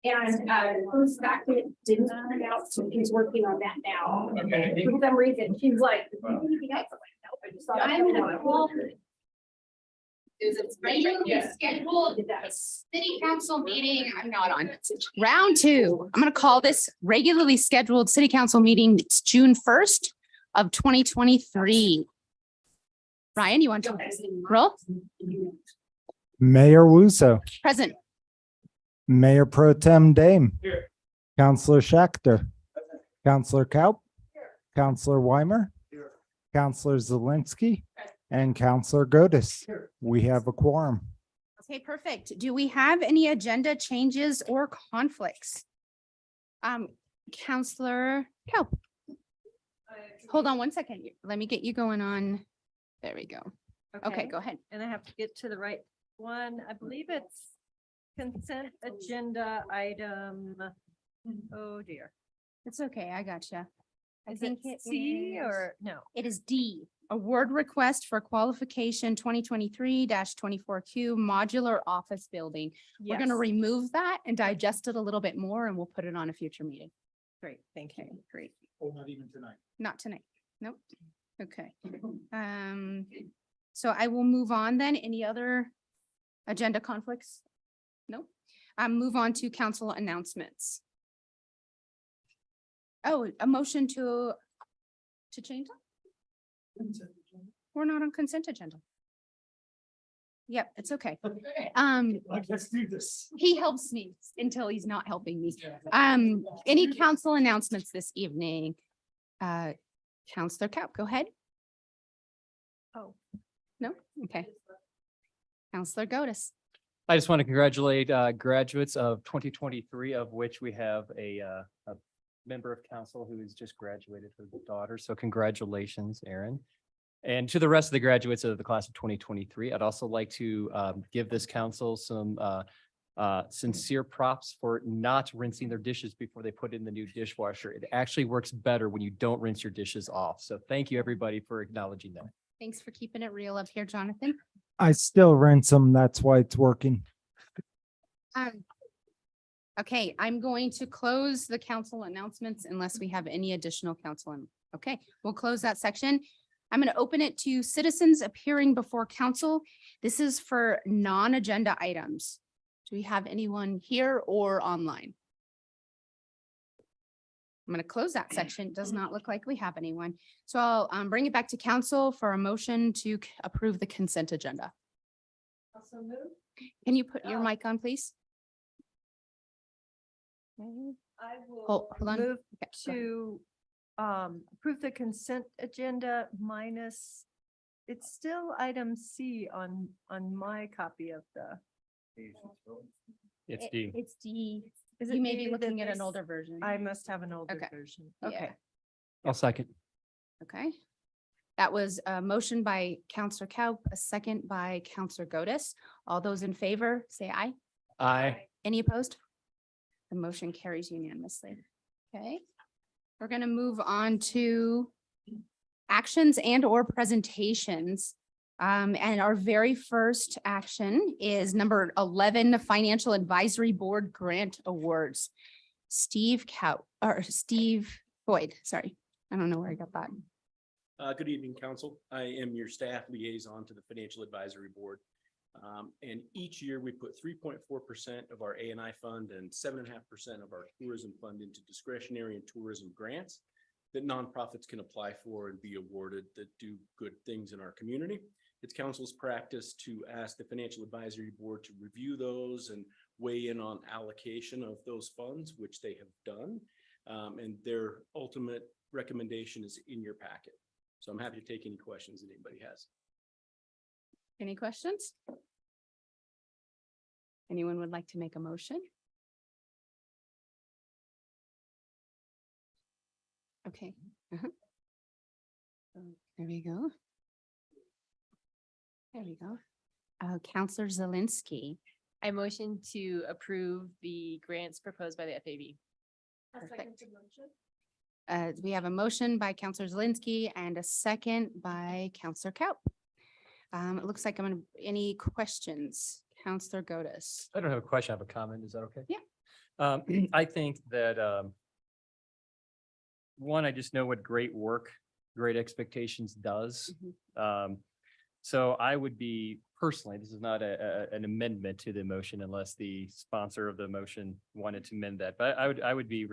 Yeah. And who's back it didn't turn out, so he's working on that now. Okay. For some reason, she's like, Is it regularly scheduled city council meeting? I'm not on. Round two. I'm going to call this regularly scheduled city council meeting. It's June 1st of 2023. Ryan, you want to roll? Mayor Wusso, Present. Mayor Pro Tem Dame, Here. Councillor Schechter, Councillor Kaup, Councillor Weimer, Councillor Zelinski, and Councillor Godis. We have a quorum. Okay, perfect. Do we have any agenda changes or conflicts? Councillor Kaup. Hold on one second. Let me get you going on. There we go. Okay, go ahead. And I have to get to the right one. I believe it's consent agenda item. Oh dear. It's okay. I gotcha. I Is think it C or no? it is D, award request for qualification 2023-24Q modular office building. We're going to Yes. remove that and digest it a little bit more and we'll put it on a future meeting. Great, thank you. Okay, great. Oh, not even tonight. Not tonight. Nope. Okay. So I will move on then. Any other agenda conflicts? No. Move on to council announcements. Oh, a motion to change that? We're not on consent agenda. Yep, it's okay. Let's do this. He helps me until he's not helping me. Any council announcements this evening? Councillor Kaup, go ahead. Oh, No? Okay. Councillor Godis. I just want to congratulate graduates of 2023, of which we have a member of council who has just graduated, her daughter. So congratulations, Erin. And to the rest of the graduates of the class of 2023, I'd also like to give this council some sincere props for not rinsing their dishes before they put in the new dishwasher. It actually works better when you don't rinse your dishes off. So thank you, everybody, for acknowledging that. Thanks for keeping it real up here, Jonathan. I still rinse them. That's why it's working. Okay, I'm going to close the council announcements unless we have any additional council. Okay, we'll close that section. I'm going to open it to citizens appearing before council. This is for non-agenda items. Do we have anyone here or online? I'm going to close that section. Does not look like we have anyone. So I'll bring it back to council for a motion to approve the consent agenda. also move. Can you put your mic on, please? I Hold will on. move Okay, go ahead. to approve the consent agenda minus, it's still item C on my copy of the. It's D. It's D. Is it You may be maybe that looking at an this- older version. I must have an older Okay. version. Yeah. Okay. I'll second. Okay. That was a motion by Counselor Kaup, a second by Counselor Godis. All those in favor, say aye. Aye. Any opposed? The motion carries unanimously. Okay. We're going to move on to actions and or presentations. And our very first action is number 11, Financial Advisory Board Grant Awards. Steve Boyd, sorry. I don't know where I got that. Good evening, council. I am your staff liaison to the Financial Advisory Board. And each year we put 3.4% of our A&I fund and 7.5% of our tourism fund into discretionary and tourism grants that nonprofits can apply for and be awarded that do good things in our community. It's council's practice to ask the Financial Advisory Board to review those and weigh in on allocation of those funds, which they have done. And their ultimate recommendation is in your packet. So I'm happy to take any questions that anybody has. Any questions? Anyone would like to make a motion? Okay. There we go. There we go. Counselor Zelinski. I motion to approve the grants proposed by the FAB. Perfect. We have a motion by Counselor Zelinski and a second by Counselor Kaup. It looks like any questions? Counselor Godus. I don't have a question, I have a comment. Is that okay? Yeah. I think that, one, I just know what great work, Great Expectations does. So I would be personally, this is not an amendment to the motion unless the sponsor of the motion wanted to amend that, but I would be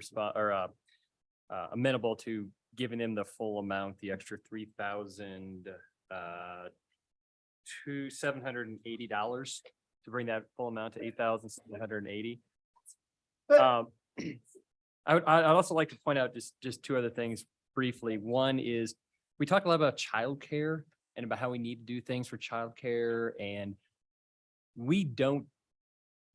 amenable to giving them the full amount, the extra $3,780 to bring that full amount to $8,780. I'd also like to point out just two other things briefly. One is we talk a lot about childcare and about how we need to do things for childcare, and we don't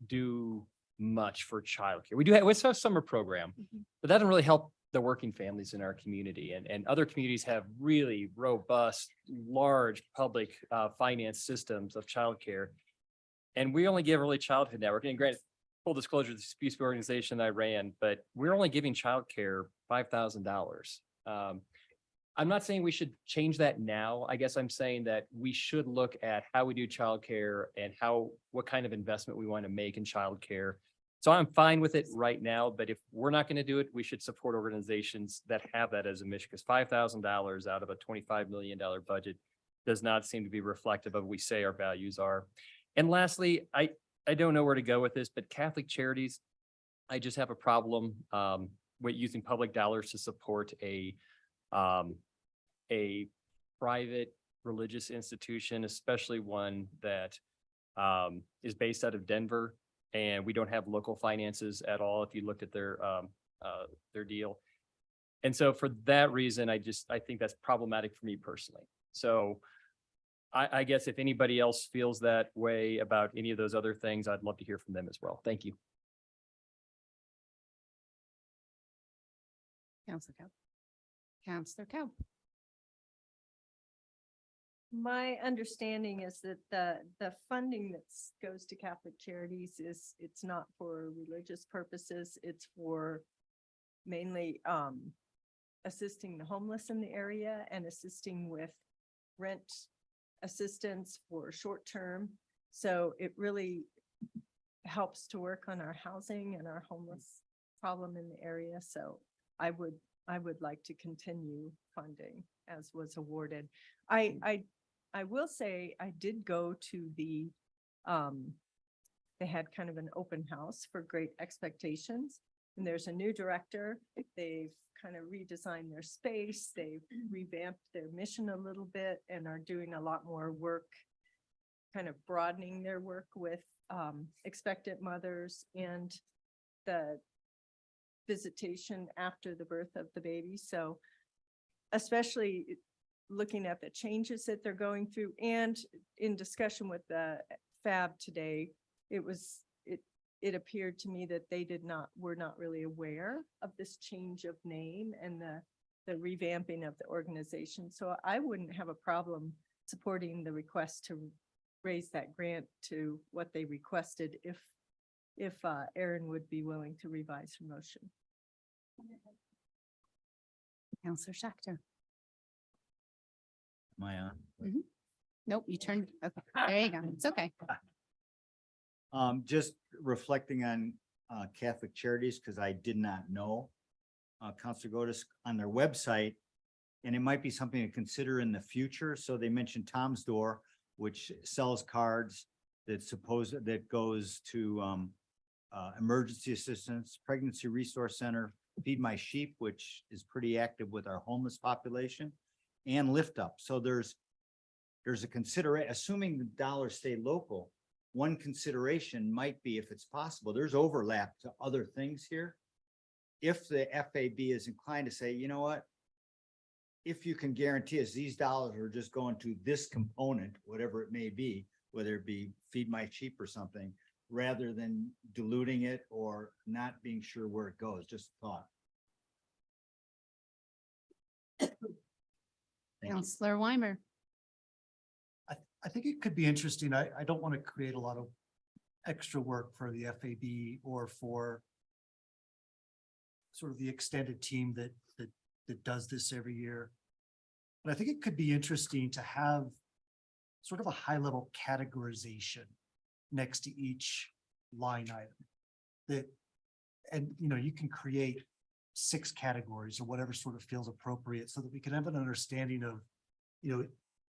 do much for childcare. We have a summer program, but that doesn't really help the working families in our community, and other communities have really robust, large public finance systems of childcare. And we only give Early Childhood Network, and granted, full disclosure, this used to be an organization I ran, but we're only giving childcare $5,000. I'm not saying we should change that now. I guess I'm saying that we should look at how we do childcare and what kind of investment we want to make in childcare. So I'm fine with it right now, but if we're not going to do it, we should support organizations that have that as a mission, because $5,000 out of a $25 million budget does not seem to be reflective of what we say our values are. And lastly, I don't know where to go with this, but Catholic charities, I just have a problem with using public dollars to support a private religious institution, especially one that is based out of Denver, and we don't have local finances at all. If you looked at their deal. And so for that reason, I think that's problematic for me personally. So I guess if anybody else feels that way about any of those other things, I'd love to hear from them as well. Thank you. Counselor Kaup. Counselor Kaup. My understanding is that the funding that goes to Catholic charities it's not for religious purposes. It's for mainly assisting the homeless in the area and assisting with rent assistance for short term. So it really helps to work on our housing and our homeless problem in the area. So I would like to continue funding as was awarded. I will say I did go to they had kind of an open house for Great Expectations, and there's a new director. They've kind of redesigned their space. They've revamped their mission a little bit and are doing a lot more work, kind of broadening their work with expectant mothers and the visitation after the birth of the baby. So especially looking at the changes that they're going through, and in discussion with the FAB today, it appeared to me that they were not really aware of this change of name and the revamping of the organization. So I wouldn't have a problem supporting the request to raise that grant to what they requested if Erin would be willing to revise her motion. Counselor Schachter. Am I on? Nope, you turned, okay, there you go. It's okay. Just reflecting on Catholic Charities because I did not know Counselor Godus on their website. And it might be something to consider in the future. So they mentioned Tom's Door, which sells cards that goes to emergency assistance, pregnancy resource center, Feed My Sheep, which is pretty active with our homeless population, and Lift Up. So there's a consideration, assuming the dollars stay local, one consideration might be, if it's possible, there's overlap to other things here. If the FAB is inclined to say, you know what, if you can guarantee us these dollars are just going to this component, whatever it may be, whether it be Feed My Sheep or something, rather than diluting it or not being sure where it goes, just a thought. Thank you. Counselor Weimer. I think it could be interesting. I don't want to create a lot of extra work for the FAB or for sort of the extended team that does this every year. But I think it could be interesting to have sort of a high level categorization next to each line item and you can create 6 categories or whatever sort of feels appropriate so that we can have an understanding of,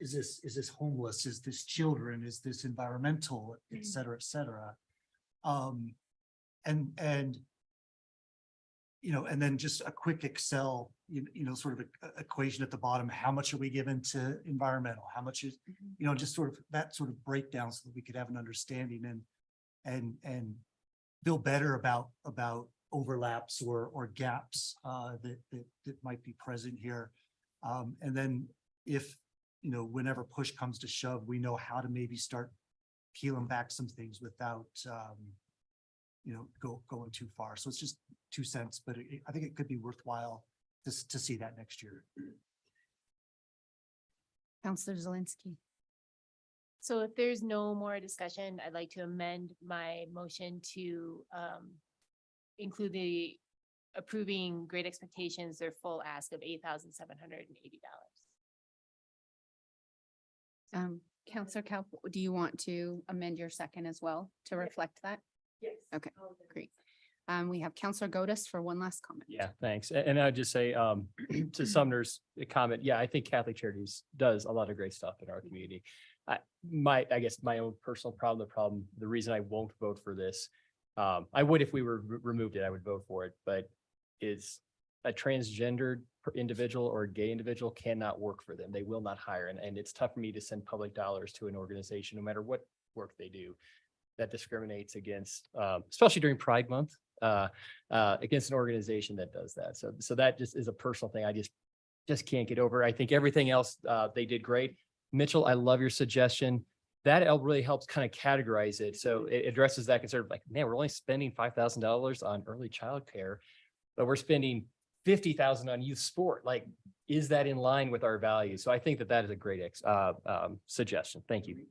is this homeless? Is this children? Is this environmental, et cetera, et cetera. And then just a quick Excel, sort of equation at the bottom. How much are we given to environmental? How much is, just sort of that sort of breakdown so that we could have an understanding and feel better about overlaps or gaps that might be present here. And then if, whenever push comes to shove, we know how to maybe start peeling back some things without, going too far. So it's just 2 cents, but I think it could be worthwhile to see that next year. Counselor Zelinski. So if there's no more discussion, I'd like to amend my motion to include the approving Great Expectations, their full ask of $8,780. Counselor Kaup, do you want to amend your second as well to reflect that? Yes. Okay, great. We have Counselor Godus for one last comment. Yeah, thanks. And I'd just say, to Sumner's comment, yeah, I think Catholic Charities does a lot of great stuff in our community. I guess my own personal problem, the reason I won't vote for this, I would if we were removed it, I would vote for it, but is a transgendered individual or a gay individual cannot work for them. They will not hire. And it's tough for me to send public dollars to an organization, no matter what work they do, that discriminates against, especially during Pride Month, against an organization that does that. So that just is a personal thing. I just can't get over. I think everything else, they did great. Mitchell, I love your suggestion. That really helps kind of categorize it. So it addresses that concern of like, man, we're only spending $5,000 on early childcare, but we're spending $50,000 on youth sport. Like, is that in line with our values? So I think that is a great suggestion. Thank you.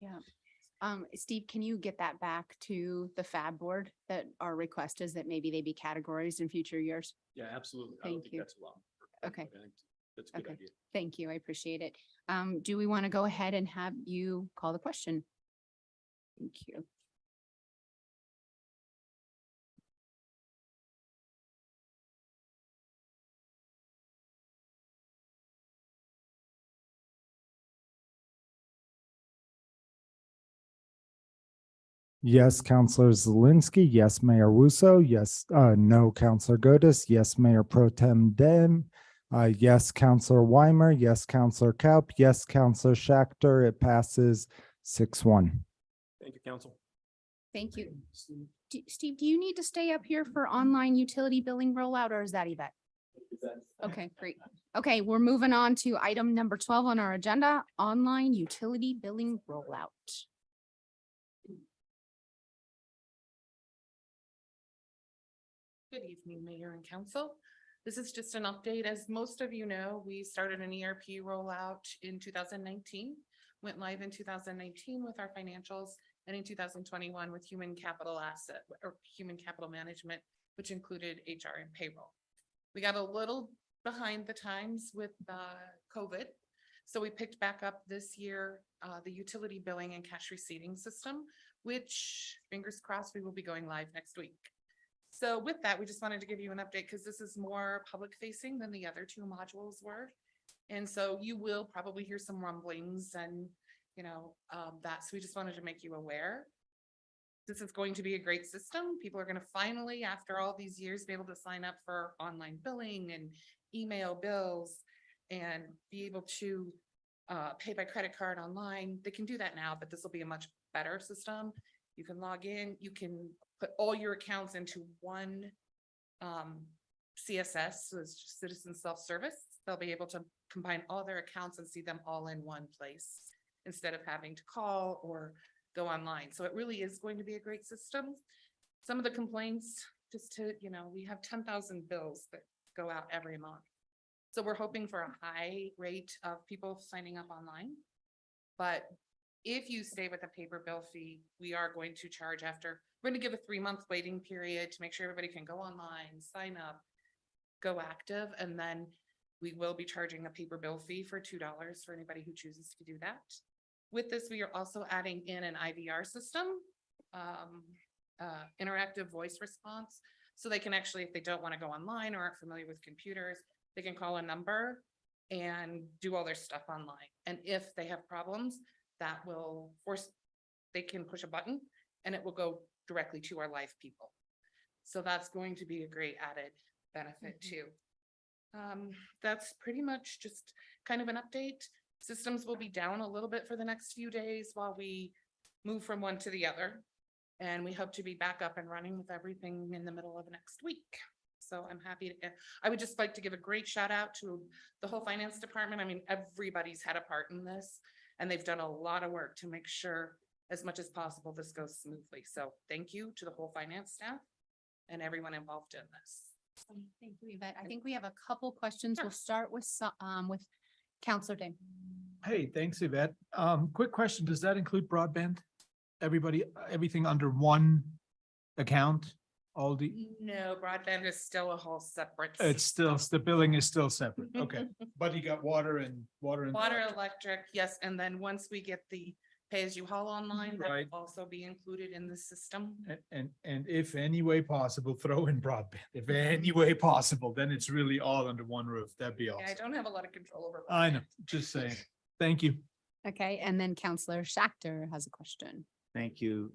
Yeah. Steve, can you get that back to the FAB board that our request is that maybe they be categorized in future years? Yeah, absolutely. I Thank don't think you. that's a lot. Okay. I think that's a good Okay. idea. Thank you. I appreciate it. Do we want to go ahead and have you call the question? Thank you. Yes, Counselor Zelinski. Yes, Mayor Wusso. Yes, no, Counselor Godus. Yes, Mayor Pro Tem Dem. Yes, Counselor Weimer. Yes, Counselor Kaup. Yes, Counselor Schachter. It passes 6-1. Thank you, council. Thank you. Steve, do you need to stay up here for online utility billing rollout, or is that Yvette? Okay, great. Okay, we're moving on to item number 12 on our agenda, online utility billing rollout. Good evening, Mayor and Council. This is just an update. As most of you know, we started an ERP rollout in 2019, went live in 2019 with our financials, and in 2021 with human capital asset or human capital management, which included HR and payroll. We got a little behind the times with COVID. So we picked back up this year, the utility billing and cash receiving system, which fingers crossed, we will be going live next week. So with that, we just wanted to give you an update because this is more public facing than the other two modules were. And so you will probably hear some rumblings and, that, so we just wanted to make you aware. This is going to be a great system. People are going to finally, after all these years, be able to sign up for online billing and email bills and be able to pay by credit card online. They can do that now, but this will be a much better system. You can log in, you can put all your accounts into one CSS, so it's just citizen self-service. They'll be able to combine all their accounts and see them all in one place instead of having to call or go online. So it really is going to be a great system. Some of the complaints, just to, we have 10,000 bills that go out every month. So we're hoping for a high rate of people signing up online. But if you stay with a paper bill fee, we are going to charge we're going to give a 3-month waiting period to make sure everybody can go online, sign up, go active, and then we will be charging a paper bill fee for $2 for anybody who chooses to do that. With this, we are also adding in an IVR system, interactive voice response. So they can actually, if they don't want to go online or aren't familiar with computers, they can call a number and do all their stuff online. And if they have problems, that will they can push a button and it will go directly to our live people. So that's going to be a great added benefit too. That's pretty much just kind of an update. Systems will be down a little bit for the next few days while we move from one to the other. And we hope to be back up and running with everything in the middle of next week. So I'm happy to, I would just like to give a great shout out to the whole finance department. I mean, everybody's had a part in this and they've done a lot of work to make sure as much as possible this goes smoothly. So thank you to the whole finance staff and everyone involved in this. Thank you, Yvette. I think we have a couple questions. We'll start with Counselor Day. Hey, thanks, Yvette. Quick question. Does that include broadband? Everything under one account? All the, No, broadband is still a whole separate. it's still, the billing is still separate. Okay. But you got water. Water, electric, yes, and then once we get the pay-as-you-haul online, that Right. will also be included in the system. And if any way possible, throw in broadband. If any way possible, then it's really all under one roof. That'd be Yeah, I awesome. don't have a lot of control over. I know, broadband. just saying. Thank you. Okay, and then Counselor Schachter has a question. Thank you.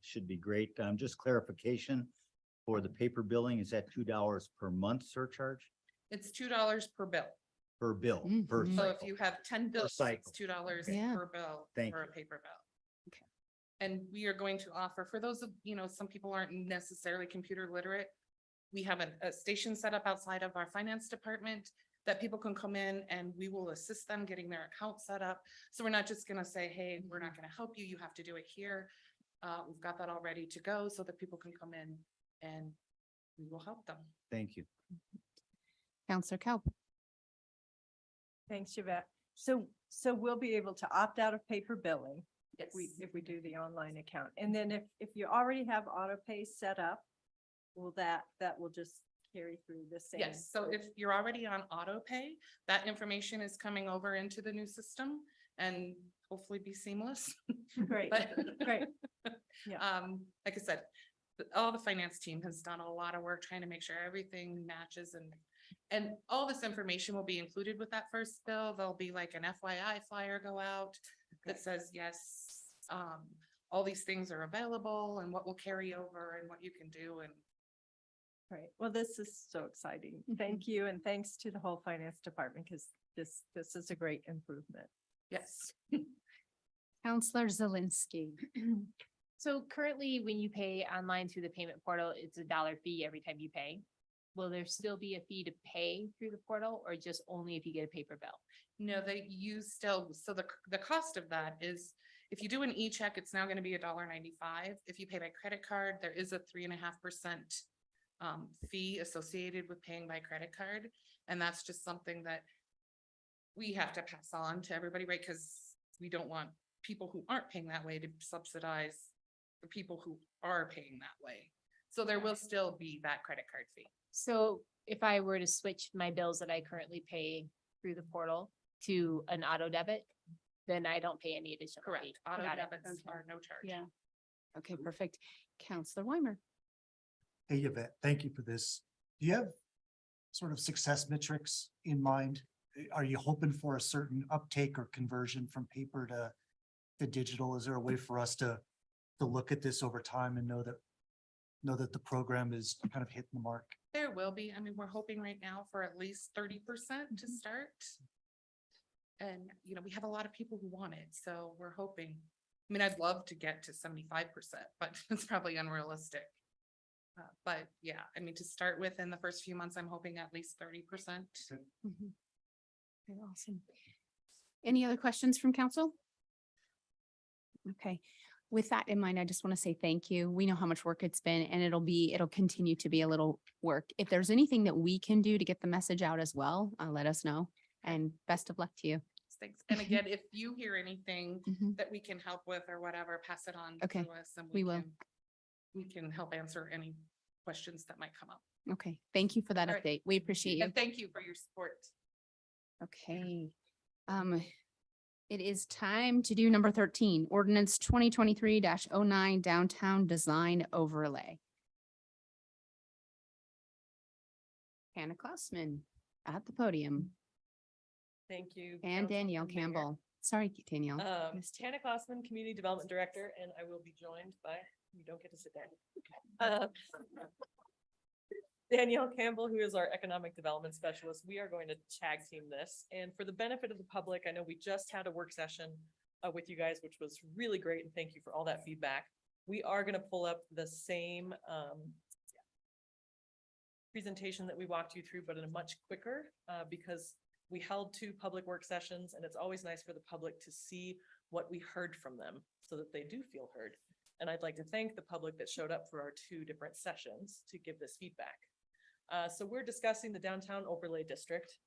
Should be great. Just clarification for the paper billing, is that $2 per month surcharge? It's $2 per bill. Per bill, per Mhm. So if cycle? you have 10 bills, it's cycle. $2 Yeah. per bill Thank for a you. paper bill. Okay. And we are going to offer, for those of, some people aren't necessarily computer literate. We have a station set up outside of our finance department that people can come in and we will assist them getting their account set up. So we're not just gonna say, hey, we're not gonna help you, you have to do it here. We've got that all ready to go so that people can come in and we will help them. Thank you. Counselor Kelp. Thanks, Yvette. So we'll be able to opt out of paper billing Yes. if we do the online account. And then if you already have auto pay set up, will that will just carry through the same? Yes, so if you're already on auto pay, that information is coming over into the new system and hopefully be seamless. Great, But great. Yeah. like I said, all the finance team has done a lot of work trying to make sure everything matches and all this information will be included with that first bill. There'll be like an FYI flyer go out that says, yes, all these things are available and what will carry over and what you can do. And Right. Well, this is so exciting. Thank you. And thanks to the whole finance department because this is a great improvement. yes, Counselor Zelinski. So currently, when you pay online through the payment portal, it's $1 fee every time you pay. Will there still be a fee to pay through the portal or just only if you get a paper bill? no, they use still, so the cost of that is, if you do an e-check, it's now gonna be $1.95. If you pay by credit card, there is a 3.5% fee associated with paying by credit card. And that's just something that we have to pass on to everybody, right? Because we don't want people who aren't paying that way to subsidize the people who are paying that way. So there will still be that credit card fee. So if I were to switch my bills that I currently pay through the portal to an auto debit, then I don't pay any additional. Correct. fee. Auto Got it. debits are no charge. Yeah. Okay, perfect. Counselor Weimer. Hey, Yvette, thank you for this. Do you have sort of success metrics in mind? Are you hoping for a certain uptake or conversion from paper to digital? Is there a way for us to look at this over time and know that the program is kind of hitting the mark? There will be. I mean, we're hoping right now for at least 30% to start. And, you know, we have a lot of people who want it, so we're hoping. I mean, I'd love to get to 75%, but it's probably unrealistic. But yeah, I mean, to start with in the first few months, I'm hoping at least 30%. Okay, awesome. Any other questions from council? Okay, with that in mind, I just want to say thank you. We know how much work it's been and it'll continue to be a little work. If there's anything that we can do to get the message out as well, let us know, and best of luck to you. Thanks. And again, if you hear anything Mhm. that we can help with or whatever, pass it on Okay, to us and we will. we can help answer any questions that might come up. Okay, thank you for that All right. update. We appreciate you. And thank you for your support. Okay. It is time to do number 13, ordinance 2023-09 downtown design overlay. Hannah Klausman at the podium Thank you. and Council Danielle and Mayor. Campbell. Sorry, Danielle. Tana Klossman, Community Development Director, and I will be joined by, you don't get to sit down. Danielle Campbell, who is our Economic Development Specialist. We are going to tag team this. And for the benefit of the public, I know we just had a work session with you guys, which was really great. And thank you for all that feedback. We are going to pull up the same presentation that we walked you through, but in a much quicker because we held 2 public work sessions, and it's always nice for the public to see what we heard from them so that they do feel heard. And I'd like to thank the public that showed up for our 2 different sessions to give this feedback. So we're discussing the downtown overlay district.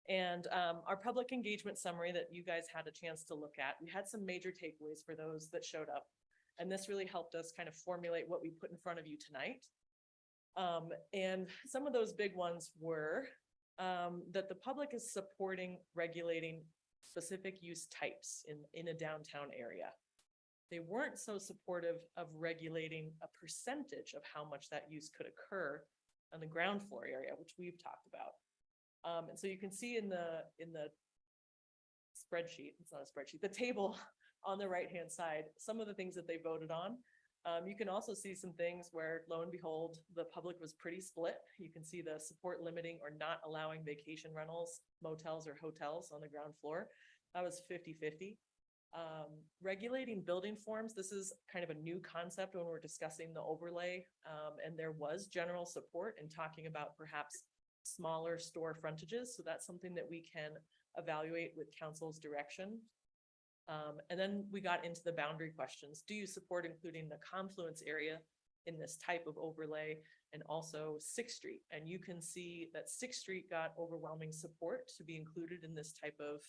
And our public engagement summary that you guys had a chance to look at, we had some major takeaways for those that showed up. And this really helped us kind of formulate what we put in front of you tonight. And some of those big ones were that the public is supporting regulating specific use types in a downtown area. They weren't so supportive of regulating a percentage of how much that use could occur on the ground floor area, which we've talked about. And so you can see in the spreadsheet, it's not a spreadsheet, the table on the right-hand side, some of the things that they voted on. You can also see some things where, lo and behold, the public was pretty split. You can see the support limiting or not allowing vacation rentals, motels, or hotels on the ground floor. That was 50-50. Regulating building forms, this is kind of a new concept when we're discussing the overlay, and there was general support in talking about perhaps smaller store frontages. So that's something that we can evaluate with council's direction. And then we got into the boundary questions. Do you support including the confluence area in this type of overlay, and also 6th Street? And you can see that 6th Street got overwhelming support to be included in this type of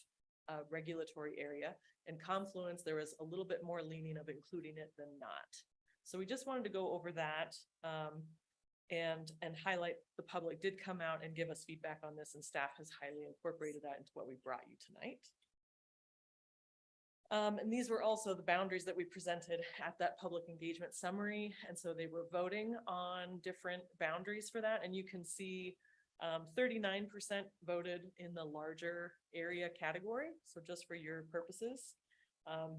regulatory area. And confluence, there was a little bit more leaning of including it than not. So we just wanted to go over that and highlight the public did come out and give us feedback on this, and staff has highly incorporated that into what we brought you tonight. And these were also the boundaries that we presented at that public engagement summary. And so they were voting on different boundaries for that. And you can see 39% voted in the larger area category. So just for your purposes,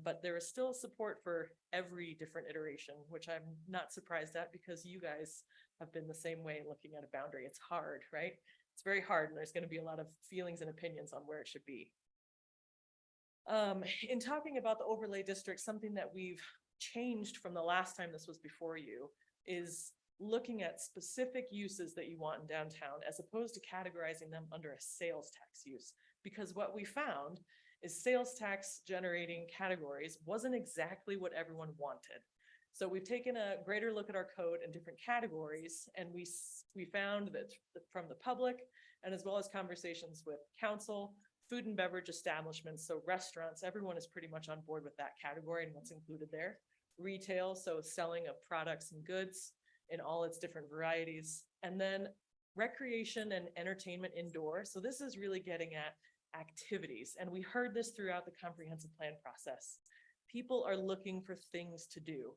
but there is still support for every different iteration, which I'm not surprised at, because you guys have been the same way looking at a boundary. It's hard, right? It's very hard, and there's going to be a lot of feelings and opinions on where it should be. In talking about the overlay district, something that we've changed from the last time this was before you is looking at specific uses that you want in downtown, as opposed to categorizing them under a sales tax use. Because what we found is sales tax generating categories wasn't exactly what everyone wanted. So we've taken a greater look at our code and different categories, and we found that from the public, and as well as conversations with council, food and beverage establishments, so restaurants, everyone is pretty much on board with that category and what's included there. Retail, so selling of products and goods in all its different varieties. And then recreation and entertainment indoor. So this is really getting at activities. And we heard this throughout the comprehensive plan process. People are looking for things to do.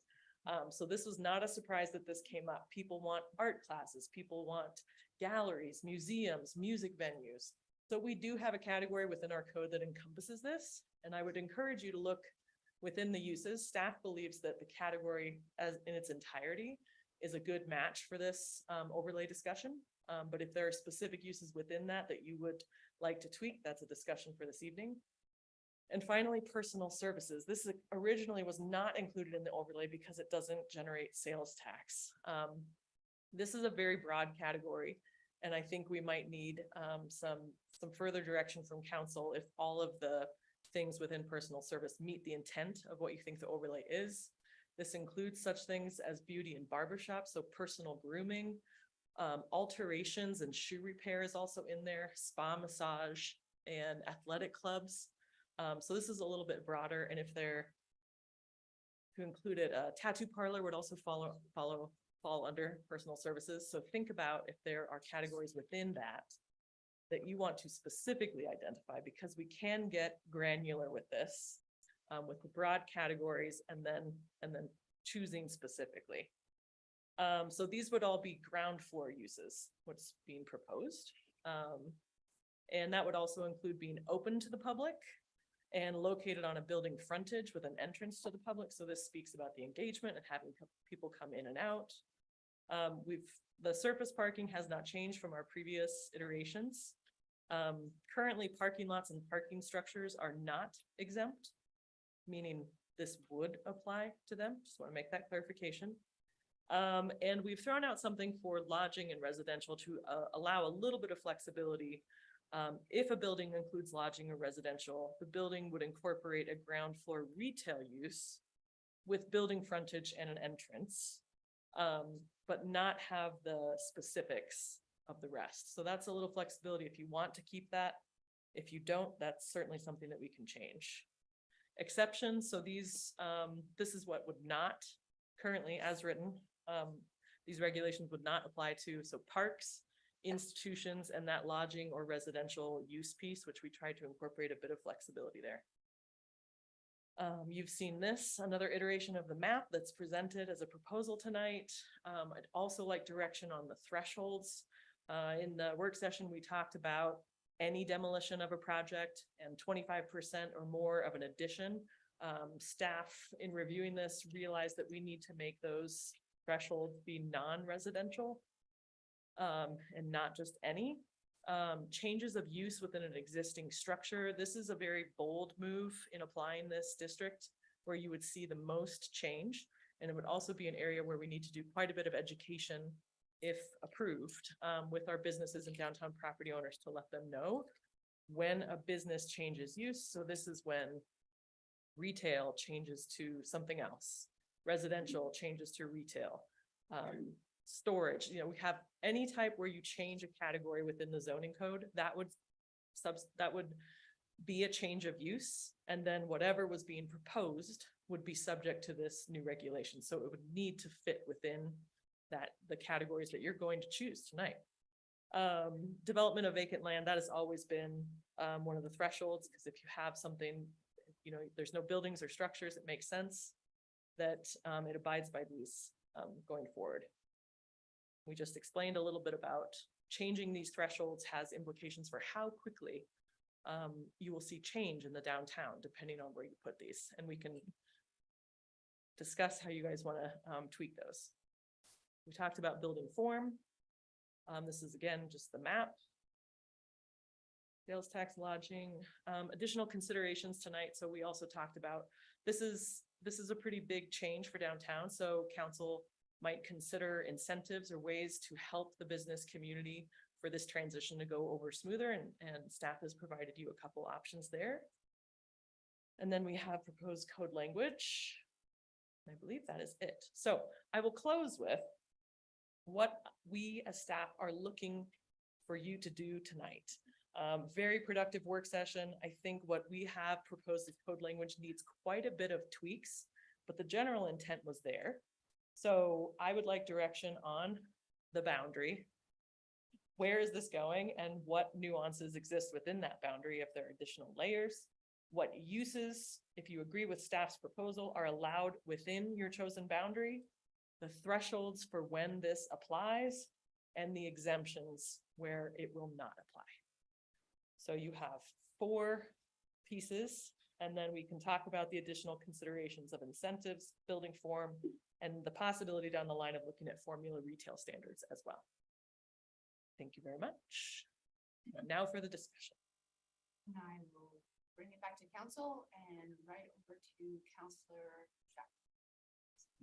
So this was not a surprise that this came up. People want art classes, people want galleries, museums, music venues. So we do have a category within our code that encompasses this, and I would encourage you to look within the uses. Staff believes that the category as in its entirety is a good match for this overlay discussion. But if there are specific uses within that that you would like to tweak, that's a discussion for this evening. And finally, personal services. This originally was not included in the overlay because it doesn't generate sales tax. This is a very broad category, and I think we might need some further direction from council if all of the things within personal service meet the intent of what you think the overlay is. This includes such things as beauty and barbershop, so personal grooming, alterations and shoe repair is also in there, spa massage and athletic clubs. So this is a little bit broader, and if they're to include it, a tattoo parlor would also fall under personal services. So think about if there are categories within that you want to specifically identify, because we can get granular with this, with the broad categories and then choosing specifically. So these would all be ground floor uses, what's being proposed. And that would also include being open to the public and located on a building frontage with an entrance to the public. So this speaks about the engagement and having people come in and out. The surface parking has not changed from our previous iterations. Currently, parking lots and parking structures are not exempt, meaning this would apply to them. Just want to make that clarification. And we've thrown out something for lodging and residential to allow a little bit of flexibility. If a building includes lodging or residential, the building would incorporate a ground floor retail use with building frontage and an entrance, but not have the specifics of the rest. So that's a little flexibility if you want to keep that. If you don't, that's certainly something that we can change. Exceptions, so these, this is what would not currently, as written, these regulations would not apply to, so parks, institutions, and that lodging or residential use piece, which we try to incorporate a bit of flexibility there. You've seen this, another iteration of the map that's presented as a proposal tonight. I'd also like direction on the thresholds. In the work session, we talked about any demolition of a project and 25% or more of an addition. Staff in reviewing this realized that we need to make those thresholds be non-residential and not just any. Changes of use within an existing structure. This is a very bold move in applying this district where you would see the most change. And it would also be an area where we need to do quite a bit of education if approved with our businesses and downtown property owners to let them know when a business changes use. So this is when retail changes to something else, residential changes to retail, storage. You know, we have any type where you change a category within the zoning code, that would be a change of use. And then whatever was being proposed would be subject to this new regulation. So it would need to fit within the categories that you're going to choose tonight. Development of vacant land, that has always been one of the thresholds, because if you have something, you know, there's no buildings or structures, it makes sense that it abides by these going forward. We just explained a little bit about changing these thresholds has implications for how quickly you will see change in the downtown, depending on where you put these. And we can discuss how you guys want to tweak those. We talked about building form. This is again, just the map. Sales tax, lodging, additional considerations tonight. So we also talked about, this is a pretty big change for downtown. So council might consider incentives or ways to help the business community for this transition to go over smoother, and staff has provided you a couple options there. And then we have proposed code language. I believe that is it. So I will close with what we as staff are looking for you to do tonight. Very productive work session. I think what we have proposed as code language needs quite a bit of tweaks, but the general intent was there. So I would like direction on the boundary. Where is this going and what nuances exist within that boundary if there are additional layers? what uses, if you agree with staff's proposal, are allowed within your chosen boundary, the thresholds for when this applies, and the exemptions where it will not apply. So you have 4 pieces, and then we can talk about the additional considerations of incentives, building form, and the possibility down the line of looking at formula retail standards as well. Thank you very much. And now for the discussion. And I will bring it back to council and right over to Counselor.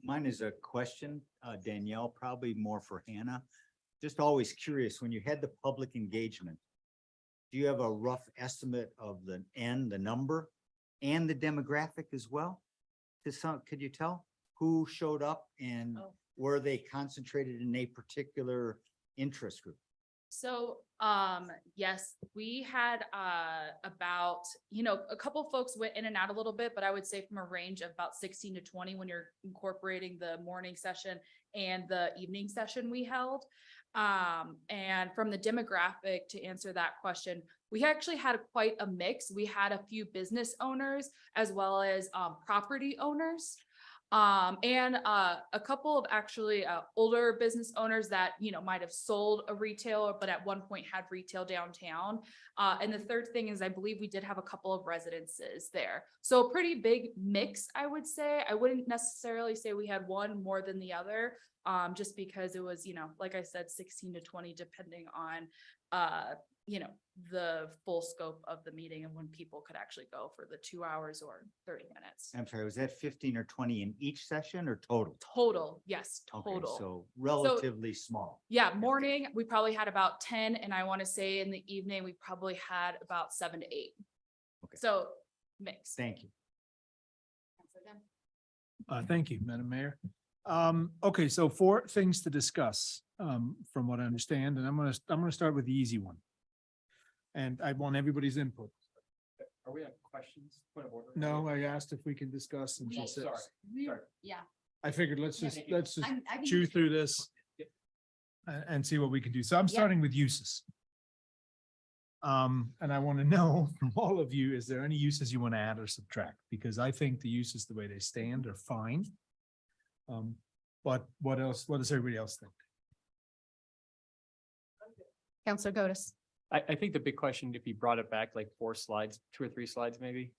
Mine is a question, Danielle, probably more for Hannah. Just always curious, when you had the public engagement, do you have a rough estimate of the number and the demographic as well? Could you tell who showed up and Oh. were they concentrated in a particular interest group? So, yes, we had, about, a couple folks went in and out a little bit, but I would say from a range of about 16 to 20 when you're incorporating the morning session and the evening session we held. And from the demographic, to answer that question, we actually had quite a mix. We had a few business owners as well as, property owners. And a couple of actually older business owners that, might have sold a retailer, but at one point had retail downtown. And the third thing is I believe we did have a couple of residences there. So a pretty big mix, I would say. I wouldn't necessarily say we had one more than the other, just because it was, like I said, 16 to 20, depending on, the full scope of the meeting and when people could actually go for the 2 hours or 30 minutes. I'm sorry, was that 15 or 20 in each session or total? Total, yes, Okay, total. so relatively small. Yeah, morning, we probably had about 10, and I want to say in the evening, we probably had about 7 to 8. Okay. So mix. Thank you. Thank you, Madam Mayor. Okay, so 4 things to discuss, from what I understand, and I'm gonna start with the easy one. And I want everybody's input. Are we on questions? Point of order? No, I asked if we can discuss and she Oh, said, sorry. Yeah. I figured let's just I think chew through this and see what we can do. So I'm Yeah. starting with uses. And I want to know from all of you, is there any uses you want to add or subtract? Because I think the uses, the way they stand, are fine. But what else? What does everybody else think? Counselor Gotis. I think the big question, if you brought it back like 4 slides, 2 or 3 slides, maybe.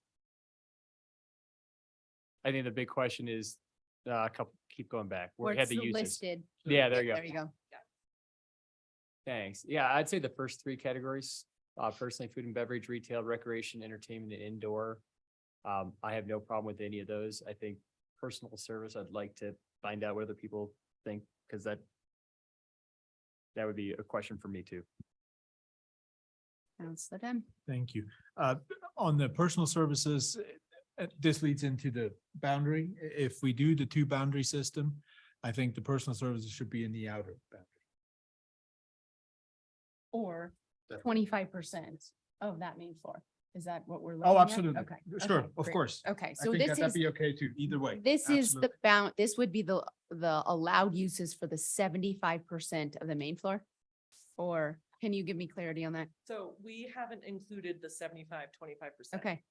I think the big question is, keep going back. Where Where we had it's the uses. listed. Yeah, there you go. There you go. Thanks. Yeah, I'd say the first 3 categories, personally, food and beverage, retail, recreation, entertainment, and indoor. I have no problem with any of those. I think personal service, I'd like to find out what other people think, because that would be a question for me too. Counselor Dem. Thank you. On the personal services, this leads into the boundary. If we do the 2 boundary system, I think the personal services should be in the outer boundary. Or 25% of that main floor. Is that what we're? Oh, looking at? absolutely. Okay. Sure, okay, of great. course. Okay, I so think this that'd is, be okay too, either way. this is the Absolutely. this would be the allowed uses for the 75% of the main floor? Or can you give me clarity on that? So we haven't included the 75-25%. Okay,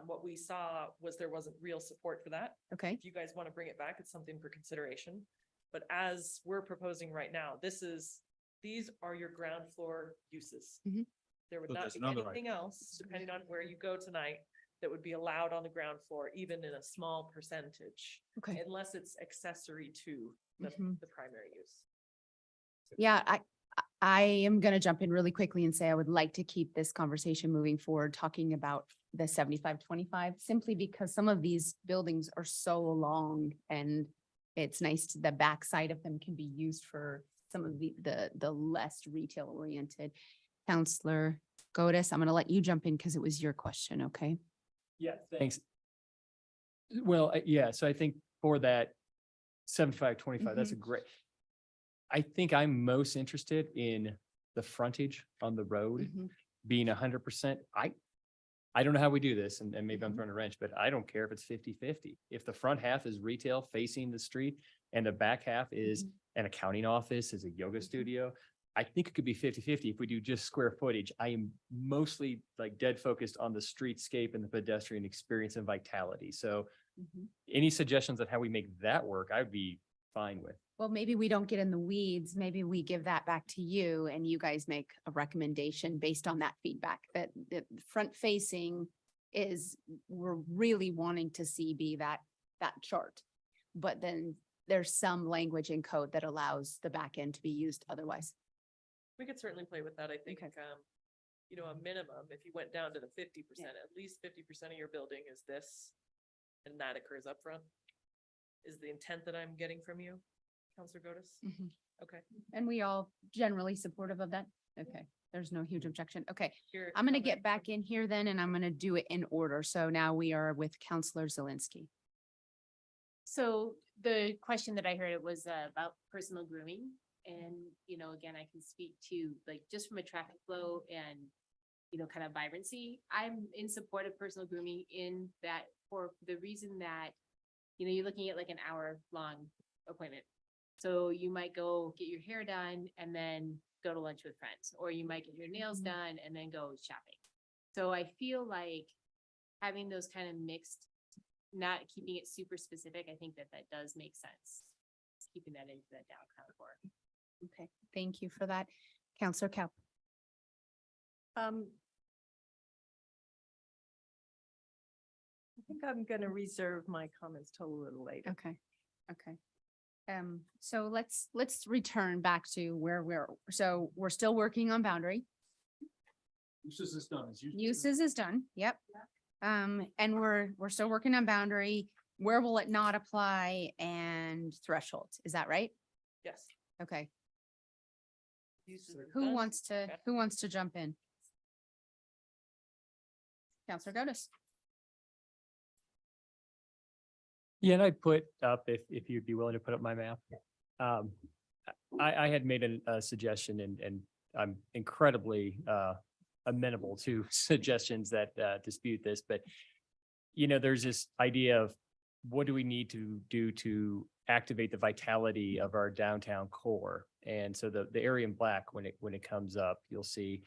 What we saw was there wasn't real support for that. okay, If you guys want to bring it back, it's something for consideration. But as we're proposing right now, these are your ground floor uses. Mhm. There would So not there's be another anything else, depending on where you go tonight, that would be allowed on the ground floor, even in a small percentage, okay. unless it's accessory to Mhm. the primary use. Yeah, I am gonna jump in really quickly and say I would like to keep this conversation moving forward, talking about the 75-25, simply because some of these buildings are so long and it's nice to, the backside of them can be used for some of the less retail oriented. Counselor Gotis, I'm gonna let you jump in because it was your question, okay? Yeah, thanks. Well, yeah, so I think for that 75-25, that's a great. I think I'm most interested in the frontage on the road Mhm. being 100%. I don't know how we do this, and maybe I'm Mhm. throwing a wrench, but I don't care if it's 50-50. If the front half is retail facing the street and the back half is Mhm. an accounting office, is a yoga Mhm. studio, I think it could be 50-50 if we do just square footage. I am mostly like dead focused on the streetscape and the pedestrian experience and vitality. So any suggestions on how we make that work, I'd be fine with. Well, maybe we don't get in the weeds. Maybe we give that back to you and you guys make a recommendation based on that feedback that the front facing is, we're really wanting to see be that chart. But then there's some language in code that allows the back end to be used otherwise. We could certainly play with that. I think, you know, a minimum, if you went down to the 50%, at least 50% of your building is this, and that occurs upfront, is the intent that I'm getting from you, Counselor Godus? Okay. And we all generally supportive of that? Okay, there's no huge objection. Okay, Your I'm gonna comment? get back in here then, and I'm gonna do it in order. So now we are with Counselor Zelinski. So the question that I heard it was about personal grooming. And, you know, again, I can speak to like just from a traffic flow and, you know, kind of vibrancy. I'm in support of personal grooming in that for the reason that, you know, you're looking at like an hour-long appointment. So you might go get your hair done and then go to lunch with friends, or you might get your nails done and then go shopping. So I feel like having those kind of mixed, not keeping it super specific, I think that does make sense. Keeping that into that downtown core. Okay, thank you for that. Counselor Cow. I think I'm gonna reserve my comments till a little later. Okay, okay. So let's return back to where we're still working on boundary. Uses is done. Uses is done, yep. And we're still working on boundary. Where will it not apply and thresholds? Is that right? Yes. Okay, Uses are who done. wants to jump in? Counselor Godus. Yeah, and I'd put up, if you'd be willing to put up my map. I had made a suggestion and I'm incredibly amenable to suggestions that dispute this, but you know, there's this idea of what do we need to do to activate the vitality of our downtown core? And so the area in black, when it comes up, you'll see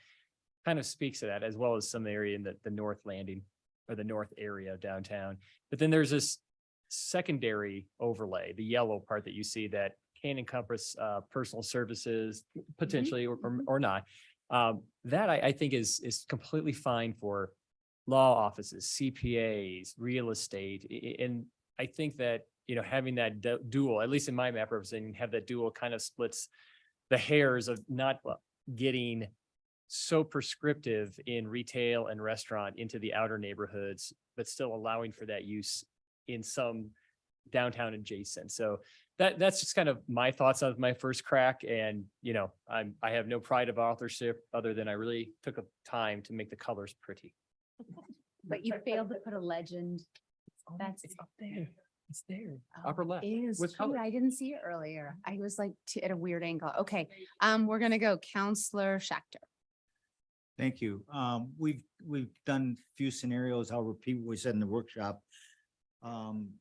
kind of speaks to that, as well as some area in the north landing or the north area of downtown. But then there's this secondary overlay, the yellow part that you see that can encompass personal services potentially or not. That I think is completely fine for law offices, CPAs, real estate. And I think that, you know, having that dual, at least in my map representing, have that dual kind of splits the hairs of not getting so prescriptive in retail and restaurant into the outer neighborhoods, but still allowing for that use in some downtown adjacent. So that's just kind of my thoughts on my first crack. And, you know, I have no pride of authorship other than I really took a time to make the colors pretty. But you failed to put a legend. That's It's up there. It's there. Oh, Upper left. it is with cute. color. I didn't see it earlier. I was like at a weird angle. Okay, we're gonna go Counselor Schachter. Thank you. We've done a few scenarios. I'll repeat what we said in the workshop. I'm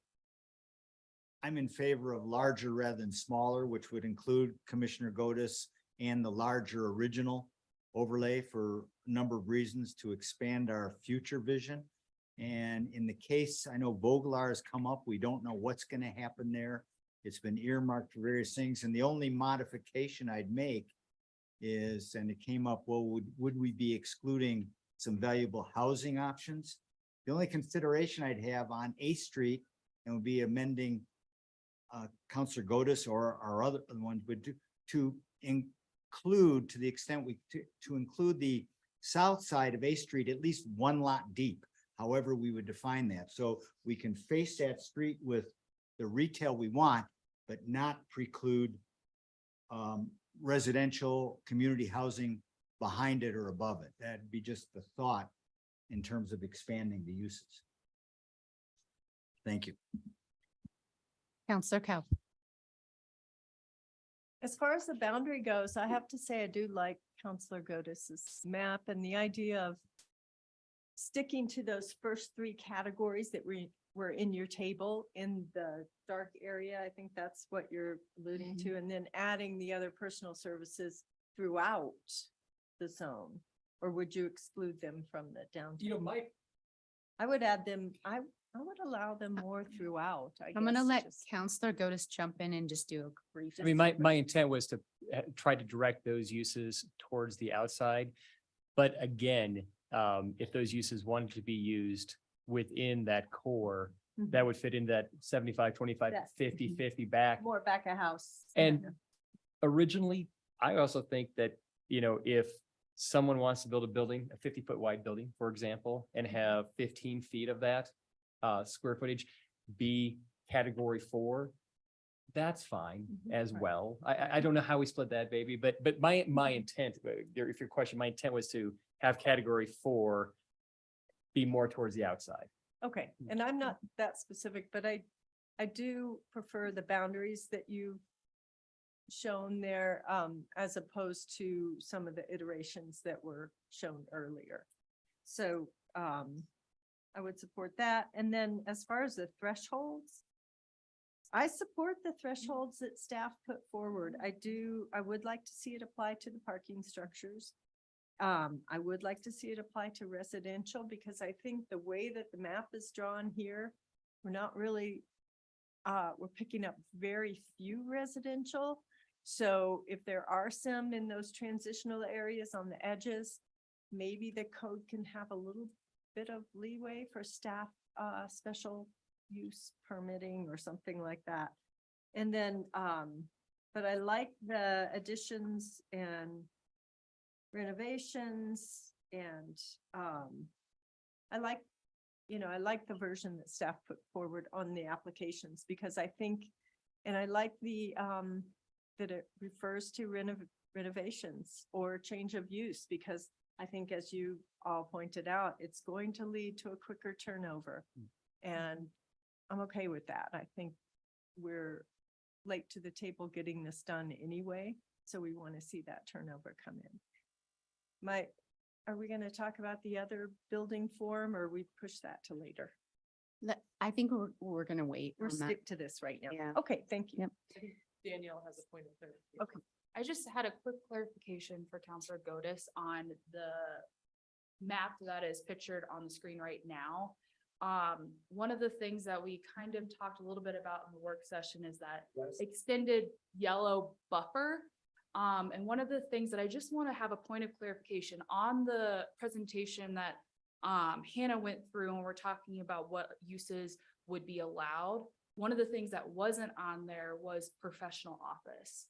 in favor of larger rather than smaller, which would include Commissioner Godus and the larger original overlay for a number of reasons to expand our future vision. And in the case, I know Voglar has come up, we don't know what's going to happen there. It's been earmarked for various things. And the only modification I'd make is, and it came up, well, would we be excluding some valuable housing options? The only consideration I'd have on 8th Street and would be amending Counselor Godus or our other ones would do to include, to the extent to include the south side of 8th Street, at least one lot deep, however we would define that. So we can face that street with the retail we want, but not preclude residential community housing behind it or above it. That'd be just the thought in terms of expanding the uses. Thank you. Counselor Cow. As far as the boundary goes, I have to say I do like Counselor Godus's map and the idea of sticking to those first three categories that were in your table in the dark area. I think that's what you're alluding to, and then adding the other personal services throughout the zone? Or would you exclude them from the downtown? I would add them, I would allow them more throughout, I guess. I'm gonna let just- Counselor Gotis jump in and just do a brief. I mean, my intent was to try to direct those uses towards the outside. But again, if those uses wanted to be used within that core, that would fit in that 75, 25, That- 50, 50 back. More back of house. And kinda. originally, I also think that, if someone wants to build a building, a 50-foot wide building, for example, and have 15 feet of that square footage be category 4, that's fine as Right. well. I don't know how we split that, baby, but my intent, if your question, my intent was to have category 4 be more towards the outside. Okay, and I'm not that specific, but I do prefer the boundaries that you've shown there, as opposed to some of the iterations that were shown earlier. So, I would support that. And then as far as the thresholds, I support the thresholds that staff put forward. I would like to see it apply to the parking structures. I would like to see it apply to residential because I think the way that the map is drawn here, we're not really, we're picking up very few residential. So if there are some in those transitional areas on the edges, maybe the code can have a little bit of leeway for staff, special use permitting or something like that. And then, but I like the additions and renovations and, I like the version that staff put forward on the applications because I think, and I like the, that it refers to renovations or change of use because I think as you all pointed out, it's going to lead to a quicker turnover. And I'm okay with that. I think we're late to the table getting this done anyway, so we want to see that turnover come in. Are we going to talk about the other building form or we push that to later? I think we're gonna wait We're on that. stick to this right now. Yeah. Okay, thank you. Yep. Danielle has a point of clarification. Okay, I just had a quick clarification for Counselor Gotis on the map that is pictured on the screen right now. One of the things that we kind of talked a little bit about in the work session is that extended yellow buffer. And one of the things that I just want to have a point of clarification on the presentation that Hannah went through when we're talking about what uses would be allowed. One of the things that wasn't on there was professional office.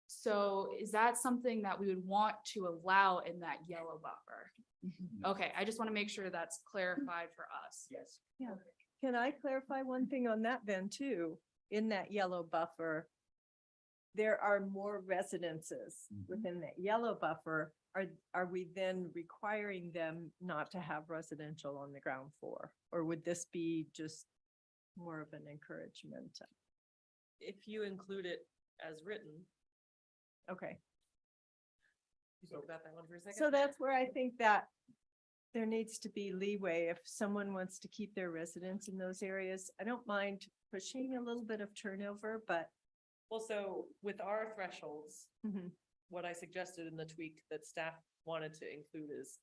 So is that something that we would want to allow in that yellow buffer? Okay, I just want to make sure that's clarified for us. Yes. Yeah. Can I clarify one thing on that then too? In that yellow buffer, there are more residences within that yellow buffer. Are we then requiring them not to have residential on the ground floor? Or would this be just more of an encouragement? If you include it as written, Okay, you spoke about that one for a second. so that's where I think that there needs to be leeway if someone wants to keep their residents in those areas. I don't mind pushing a little bit of turnover, but Well, so with our thresholds, Mhm. what I suggested in the tweak that staff wanted to include is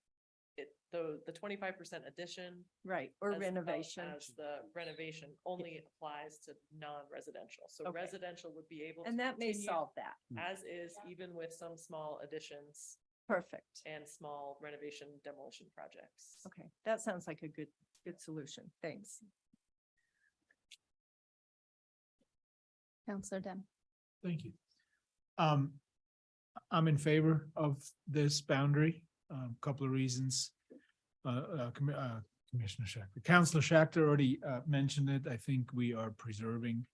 the 25% addition. right, or as well renovation. As the renovation only applies to non-residential. So Okay. residential would be able to And that may continue solve that. as is, even with some small additions Perfect. and small renovation demolition projects. Okay, that sounds like a good solution. Thanks. Counselor Dem. Thank you. I'm in favor of this boundary, couple of reasons. Commissioner Schachter, Councilor Schachter already mentioned it. I think we are preserving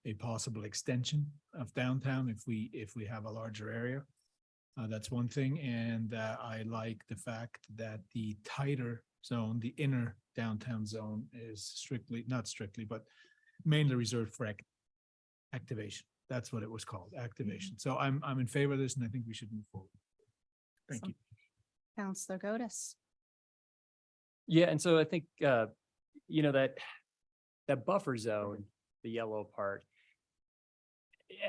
a possible extension of downtown if we have a larger area. That's one thing, and I like the fact that the tighter zone, the inner downtown zone is strictly, not strictly, but mainly reserved for activation. That's what it was called, activation. So I'm in favor of this and I think we should move forward. Thank you. Counselor Gotis. Yeah, and so I think, that buffer zone, the yellow part,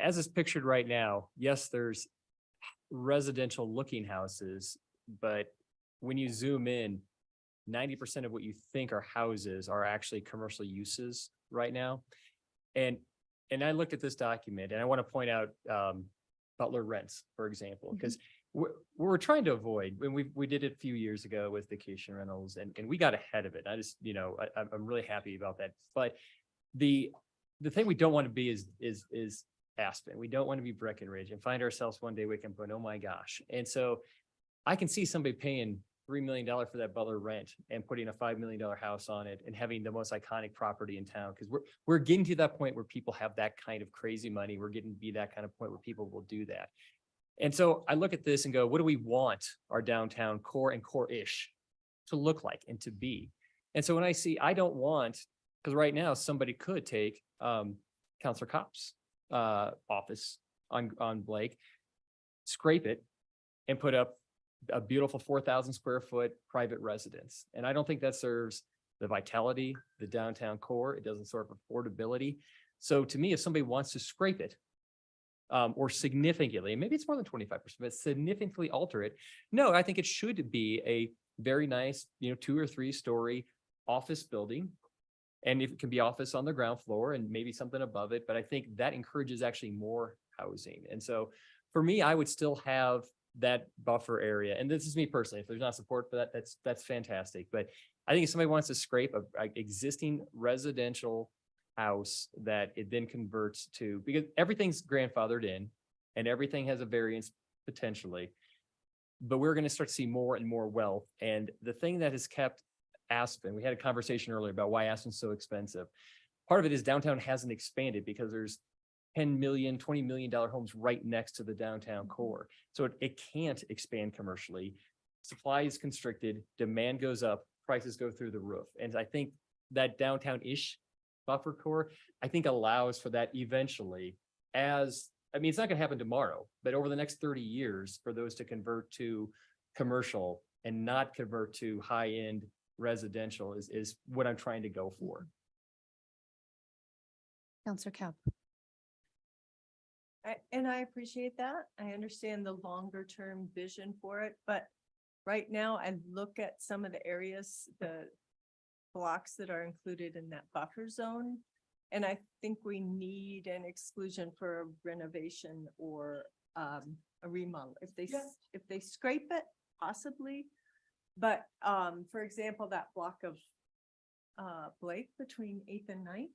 as it's pictured right now, yes, there's residential looking houses, but when you zoom in, 90% of what you think are houses are actually commercial uses right now. And I looked at this document and I want to point out Butler rents, for example, because we're trying to avoid, when we did it a few years ago with vacation rentals and we got ahead of it. I just, I'm really happy about that. But the thing we don't want to be is Aspen. We don't want to be Breckenridge and find ourselves one day waking up going, oh my gosh. And so I can see somebody paying $3 million for that Butler rent and putting a $5 million house on it and having the most iconic property in town. Because we're getting to that point where people have that kind of crazy money. We're getting to be that kind of point where people will do that. And so I look at this and go, what do we want our downtown core and core-ish to look like and to be? And so when I see, I don't want, because right now somebody could take Counselor Kopp's office on Blake, scrape it and put up a beautiful 4,000 square foot private residence. And I don't think that serves the vitality, the downtown core. It doesn't serve affordability. So to me, if somebody wants to scrape it or significantly, and maybe it's more than 25%, but significantly alter it, no, I think it should be a very nice, 2 or 3 story office building. And if it can be office on the ground floor and maybe something above it, but I think that encourages actually more housing. And so for me, I would still have that buffer area. And this is me personally, if there's not support for that, that's fantastic. But I think if somebody wants to scrape a existing residential house that it then converts to, because everything's grandfathered in and everything has a variance potentially, but we're going to start to see more and more wealth. And the thing that has kept Aspen, we had a conversation earlier about why Aspen's so expensive. Part of it is downtown hasn't expanded because there's $10 million, $20 million homes right next to the downtown core. So it can't expand commercially. Supply is constricted, demand goes up, prices go through the roof. And I think that downtown-ish buffer core, I think allows for that eventually it's not gonna happen tomorrow, but over the next 30 years for those to convert to commercial and not convert to high-end residential is what I'm trying to go for. Counselor Kopp. And I appreciate that. I understand the longer term vision for it, but right now I look at some of the areas, the blocks that are included in that buffer zone. And I think we need an exclusion for a renovation or a remodel. If they scrape it, possibly. But for example, that block of Blake between 8th and 9th,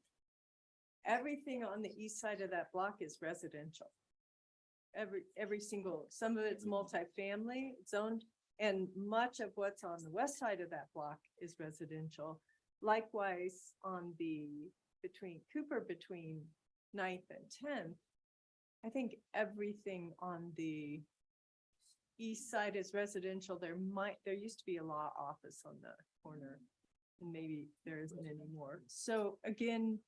everything on the east side of that block is residential. Every single, some of it's multifamily zoned, and much of what's on the west side of that block is residential. Likewise, on the between 9th and 10th, I think everything on the east side is residential. There used to be a law office on the corner, and maybe there isn't anymore. So again,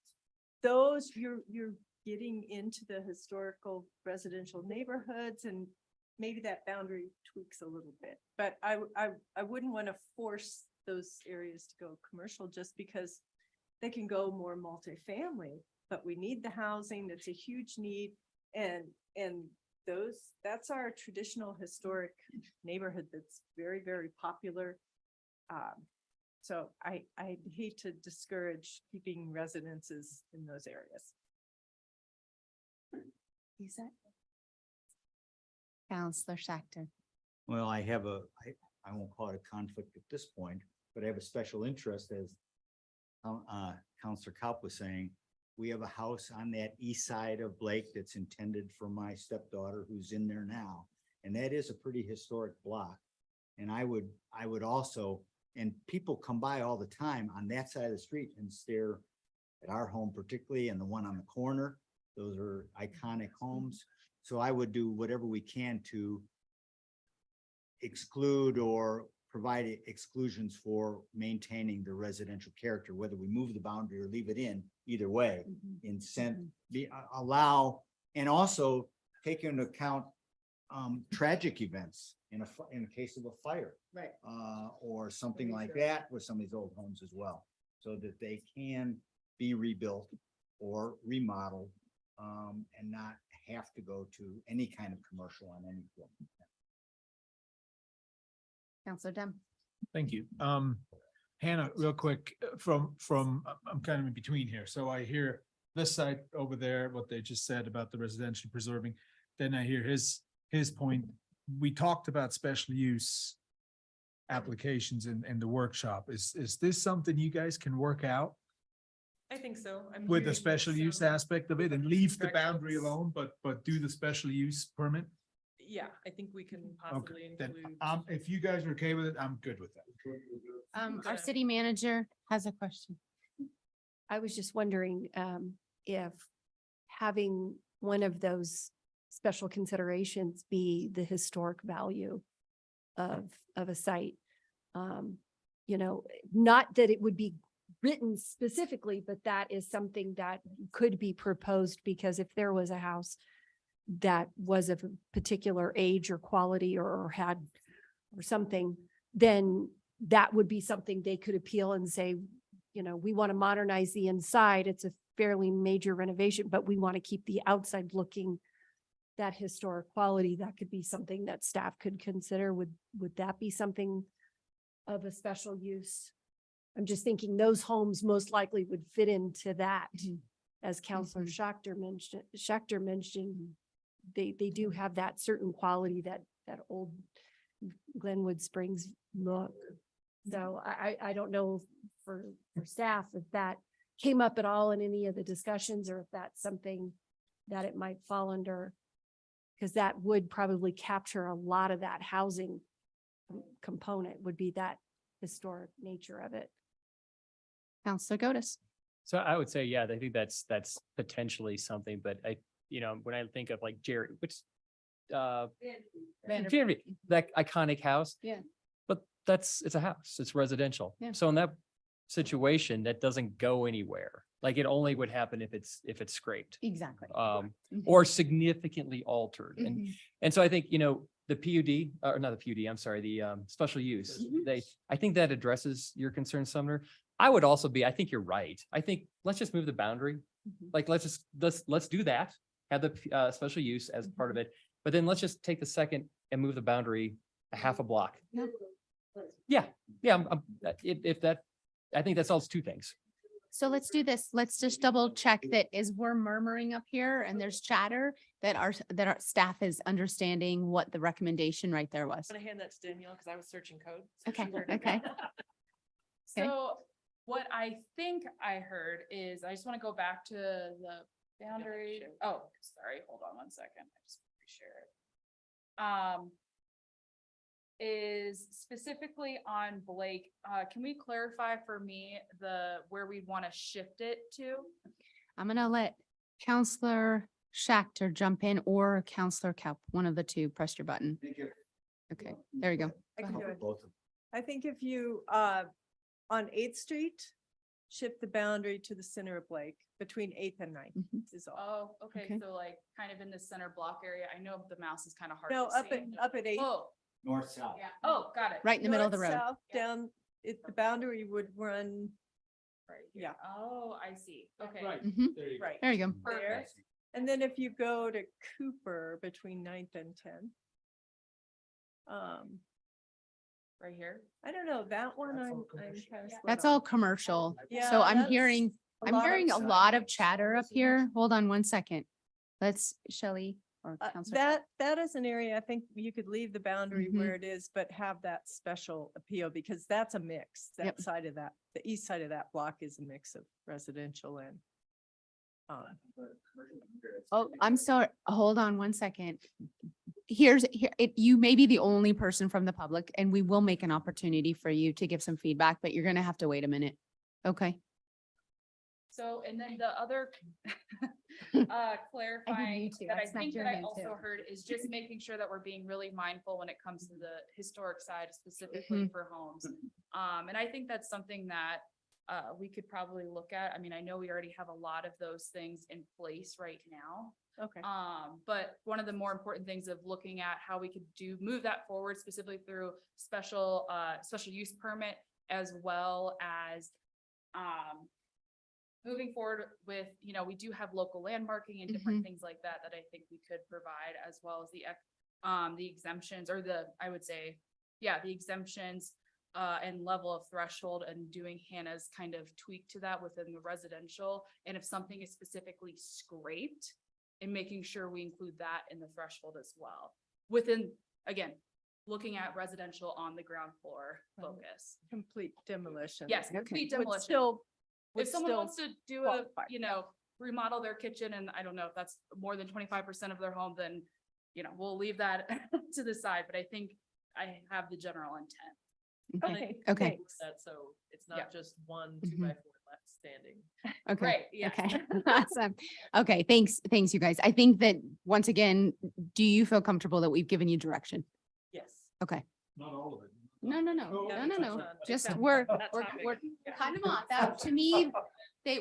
those you're getting into the historical residential neighborhoods, and maybe that boundary tweaks a little bit. But I wouldn't want to force those areas to go commercial just because they can go more multifamily. But we need the housing. That's a huge need, and that's our traditional historic neighborhood that's very, very popular. So I hate to discourage keeping residences in those areas. Lisa. Counselor Schachter. Well, I won't call it a conflict at this point, but I have a special interest, as Counselor Kopp was saying. We have a house on that east side of Blake that's intended for my stepdaughter who's in there now. And that is a pretty historic block. And I would also, and people come by all the time on that side of the street and stare at our home particularly, and the one on the corner. Those are iconic homes. So I would do whatever we can to exclude or provide exclusions for maintaining the residential character, whether we move the boundary or leave it in, either way, allow, and also take into account tragic events in a case of a fire. Right. Or something like that with some of these old homes as well, so that they can be rebuilt or remodeled and not have to go to any kind of commercial on any field. Counselor Dem. Thank you. Hannah, real quick, I'm kind of in between here. So I hear this side over there, what they just said about the residential preserving. Then I hear his point. We talked about special use applications in the workshop. Is this something you guys can work out I think so. I'm with the hearing special use some- aspect of it and leave the boundary directions. alone, but do the special use permit? Yeah, I think we can possibly Okay, then, include. if you guys are okay with it, I'm good with that. Our city manager has a question. I was just wondering, if having one of those special considerations be the historic value of a site. You know, not that it would be written specifically, but that is something that could be proposed, because if there was a house that was of a particular age or quality or had or something, then that would be something they could appeal and say, you know, we want to modernize the inside. It's a fairly major renovation, but we want to keep the outside looking that historic quality. That could be something that staff could consider. Would that be something of a special use? I'm just thinking those homes most likely would fit into that. As Counselor Schachter mentioned, they do have that certain quality, that old Glenwood Springs look. So I don't know for staff if that came up at all in any of the discussions, or if that's something that it might fall under, because that would probably capture a lot of that housing component, would be that historic nature of it. Counselor Gotis. So I would say, yeah, I think that's potentially something, but when I think of like Jerry, which, Jerry, that iconic house. Yeah. But it's a house, it's residential. Yeah. So in that situation, that doesn't go anywhere. Like it only would happen if it's scraped, Exactly. or significantly altered. Mhm. And so I think, the PUD, or not the PUD, I'm sorry, the special use, Mhm. I think that addresses your concern, Sumner. I would also I think you're right. I think let's just move the boundary. Mhm. Like, let's do that, have the special use as part of it. But then let's just take the second and move the boundary a half a block. Yeah. Yeah. If that, I think that solves two things. So let's do this. Let's just double check that as we're murmuring up here and there's chatter, that our staff is understanding what the recommendation right there was. I'm gonna hand that to Danielle because I was searching code. Okay, okay. Okay. So what I think I heard is, I just want to go back to the boundary. Oh, sorry, hold on one second. I just share it. Is specifically on Blake, can we clarify for me where we want to shift it to? I'm gonna let Counselor Schachter jump in, or Counselor Kaup, one of the two. Press your button. Okay, there you go. I can do it. Both of them. I think if you, on 8th Street, shift the boundary to the center of Blake between 8th and 9th Mhm. is all. Oh, okay, Okay. so like kind of in the center block area. I know the mouse is kind of hard No, to see. up at 8th. Oh, North, south. yeah. Oh, got it. Right in the middle of the North, road. south, down, the boundary would run, Right here. yeah, Oh, I see. Okay. Mhm. There you go. right. There you go. There. Perfect. And then if you go to Cooper between 9th and 10th. Right here. I don't know, that one, That's all I'm commercial. kind of. That's all commercial. Yeah, So I'm that's hearing a I'm lot of hearing a stuff. lot of chatter up here. Hold on one second. Let's, Shelley or Counselor. That is an area I think you could leave the boundary Mhm. where it is, but have that special appeal, because that's a mix. That Yep. side of that, the east side of that block is a mix of residential and. Oh, I'm sorry. Hold on one second. You may be the only person from the public, and we will make an opportunity for you to give some feedback, but you're gonna have to wait a minute. Okay. So, and then the other clarifying too. that I I smacked think your that I hand also too. heard is just making sure that we're being really mindful when it comes to the historic side, specifically for homes. And I think that's something that we could probably look at. I mean, I know we already have a lot of those things in place right now. Okay. But one of the more important things of looking at how we could move that forward specifically through special use permit, as well as moving forward with, we do have local landmarking and different things like that, that I think we could provide, as well as the exemptions or I would say, the exemptions and level of threshold, and doing Hannah's kind of tweak to that within the residential. And if something is specifically scraped, and making sure we include that in the threshold as well. Within, again, looking at residential on the ground floor focus. Complete demolition. Yes, complete Would demolition. still- If would someone still wants to do qualify, remodel their kitchen, and I don't know if that's more than 25% of their home, then, we'll leave that to the side, but I think I have the general intent. Okay. Okay. thanks. That so it's Yeah. not just one Mhm. 2x4 left standing. Okay. Right, yes. Okay. Awesome. Okay, thanks, you guys. I think that, once again, do you feel comfortable that we've given you direction? Yes. Okay. Not all of it. No. Yeah, No. touch on Just, that we're topic. kind of on that. To me,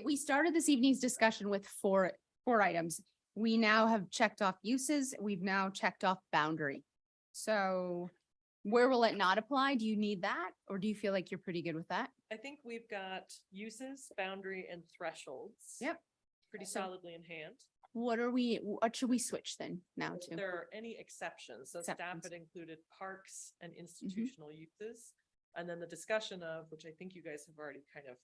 we started this evening's discussion with four items. We now have checked off uses. We've now checked off boundary. So where will it not apply? Do you need that? Or do you feel like you're pretty good with that? I think we've got uses, boundary and thresholds. Yep. Pretty So- solidly in hand. What should we switch then now If to? there are any exceptions, so staff Exceptions. had included parks and institutional uses. And then the discussion of, which I think you guys have already kind of,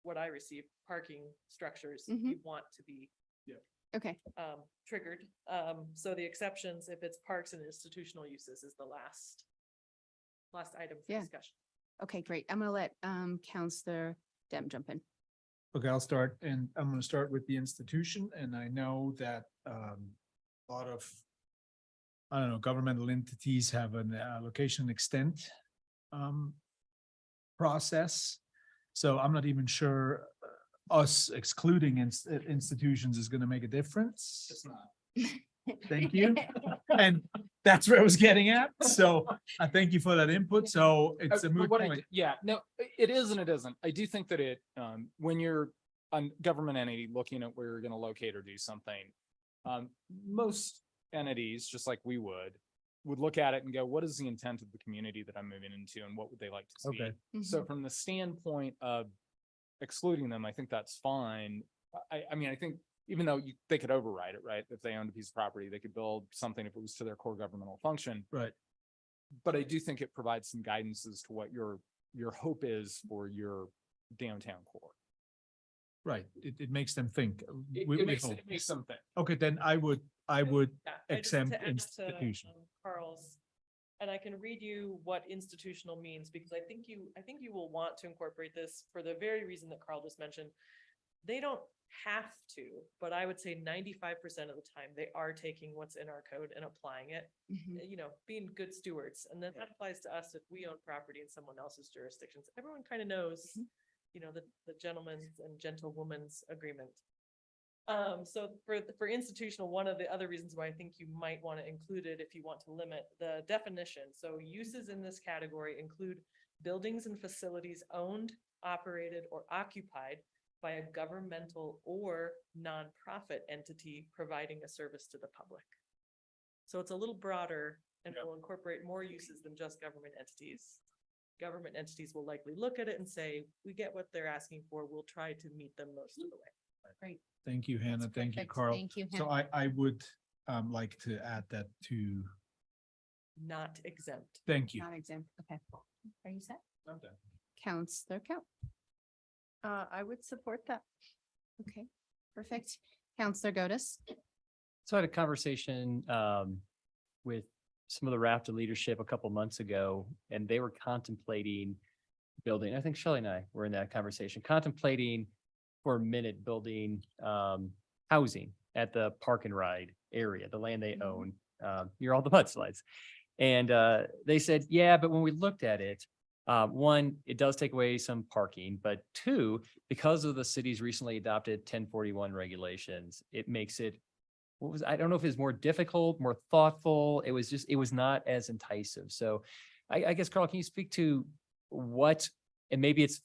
what I received, parking structures, you want to be Okay, triggered. So the exceptions, if it's parks and institutional uses, is the last item for Yeah. discussion. okay, great. I'm gonna let Counselor Dem jump in. Okay, I'll start, and I'm gonna start with the institution, and I know that a lot of, I don't know, governmental entities have an allocation extent process. So I'm not even sure us excluding institutions is gonna make a difference. It's not. Thank you. And that's where I was getting at. So I thank you for that input. So it's a moot point. Yeah, no, it is and it isn't. I do think that when you're a government entity looking at where you're gonna locate or do something, most entities, just like we would look at it and go, what is the intent of the community that I'm moving into and what would they like to see? Okay. So from the standpoint of excluding them, I think that's fine. I mean, I think even though they could override it, right? If they owned a piece of property, they could build something if it was to their core governmental function. Right. But I do think it provides some guidance as to what your hope is for your downtown core. Right. It makes them think. It We makes hope. something. Okay, then I would Yeah, I just exempt to add to, institution. Carl's, and I can read you what institutional means, because I think you will want to incorporate this for the very reason that Carl just mentioned. They don't have to, but I would say 95% of the time they are taking what's in our code and applying it, being good stewards. And then that applies to us if we own property in someone else's jurisdictions. Everyone kind of knows, the gentleman's and gentlewoman's agreement. So for institutional, one of the other reasons why I think you might want to include it if you want to limit the definition. So uses in this category include buildings and facilities owned, operated, or occupied by a governmental or nonprofit entity providing a service to the public. So it's a little broader and will incorporate more uses than just government entities. Government entities will likely look at it and say, we get what they're asking for. We'll try to meet them most of the way. Great. Thank you, Hannah. Thank you, Perfect. Carl. Thank you, So Hannah. I would like to add that to, Not exempt. thank you. Not exempt. Okay. Are you set? I'm done. Counselor Count. I would support that. Okay, perfect. Counselor Gotis. So I had a conversation with some of the RAFTA leadership a couple months ago, and they were contemplating building, I think Shelley and I were in that conversation, contemplating for a minute building housing at the park and ride area, the land they own, near all the mudslides. And they said, yeah, but when we looked at it, one, it does take away some parking, but two, because of the city's recently adopted 1041 regulations, it makes it, I don't know if it's more difficult, more thoughtful. It was not as enticing. So I guess, Carl, can you speak to what, and maybe it's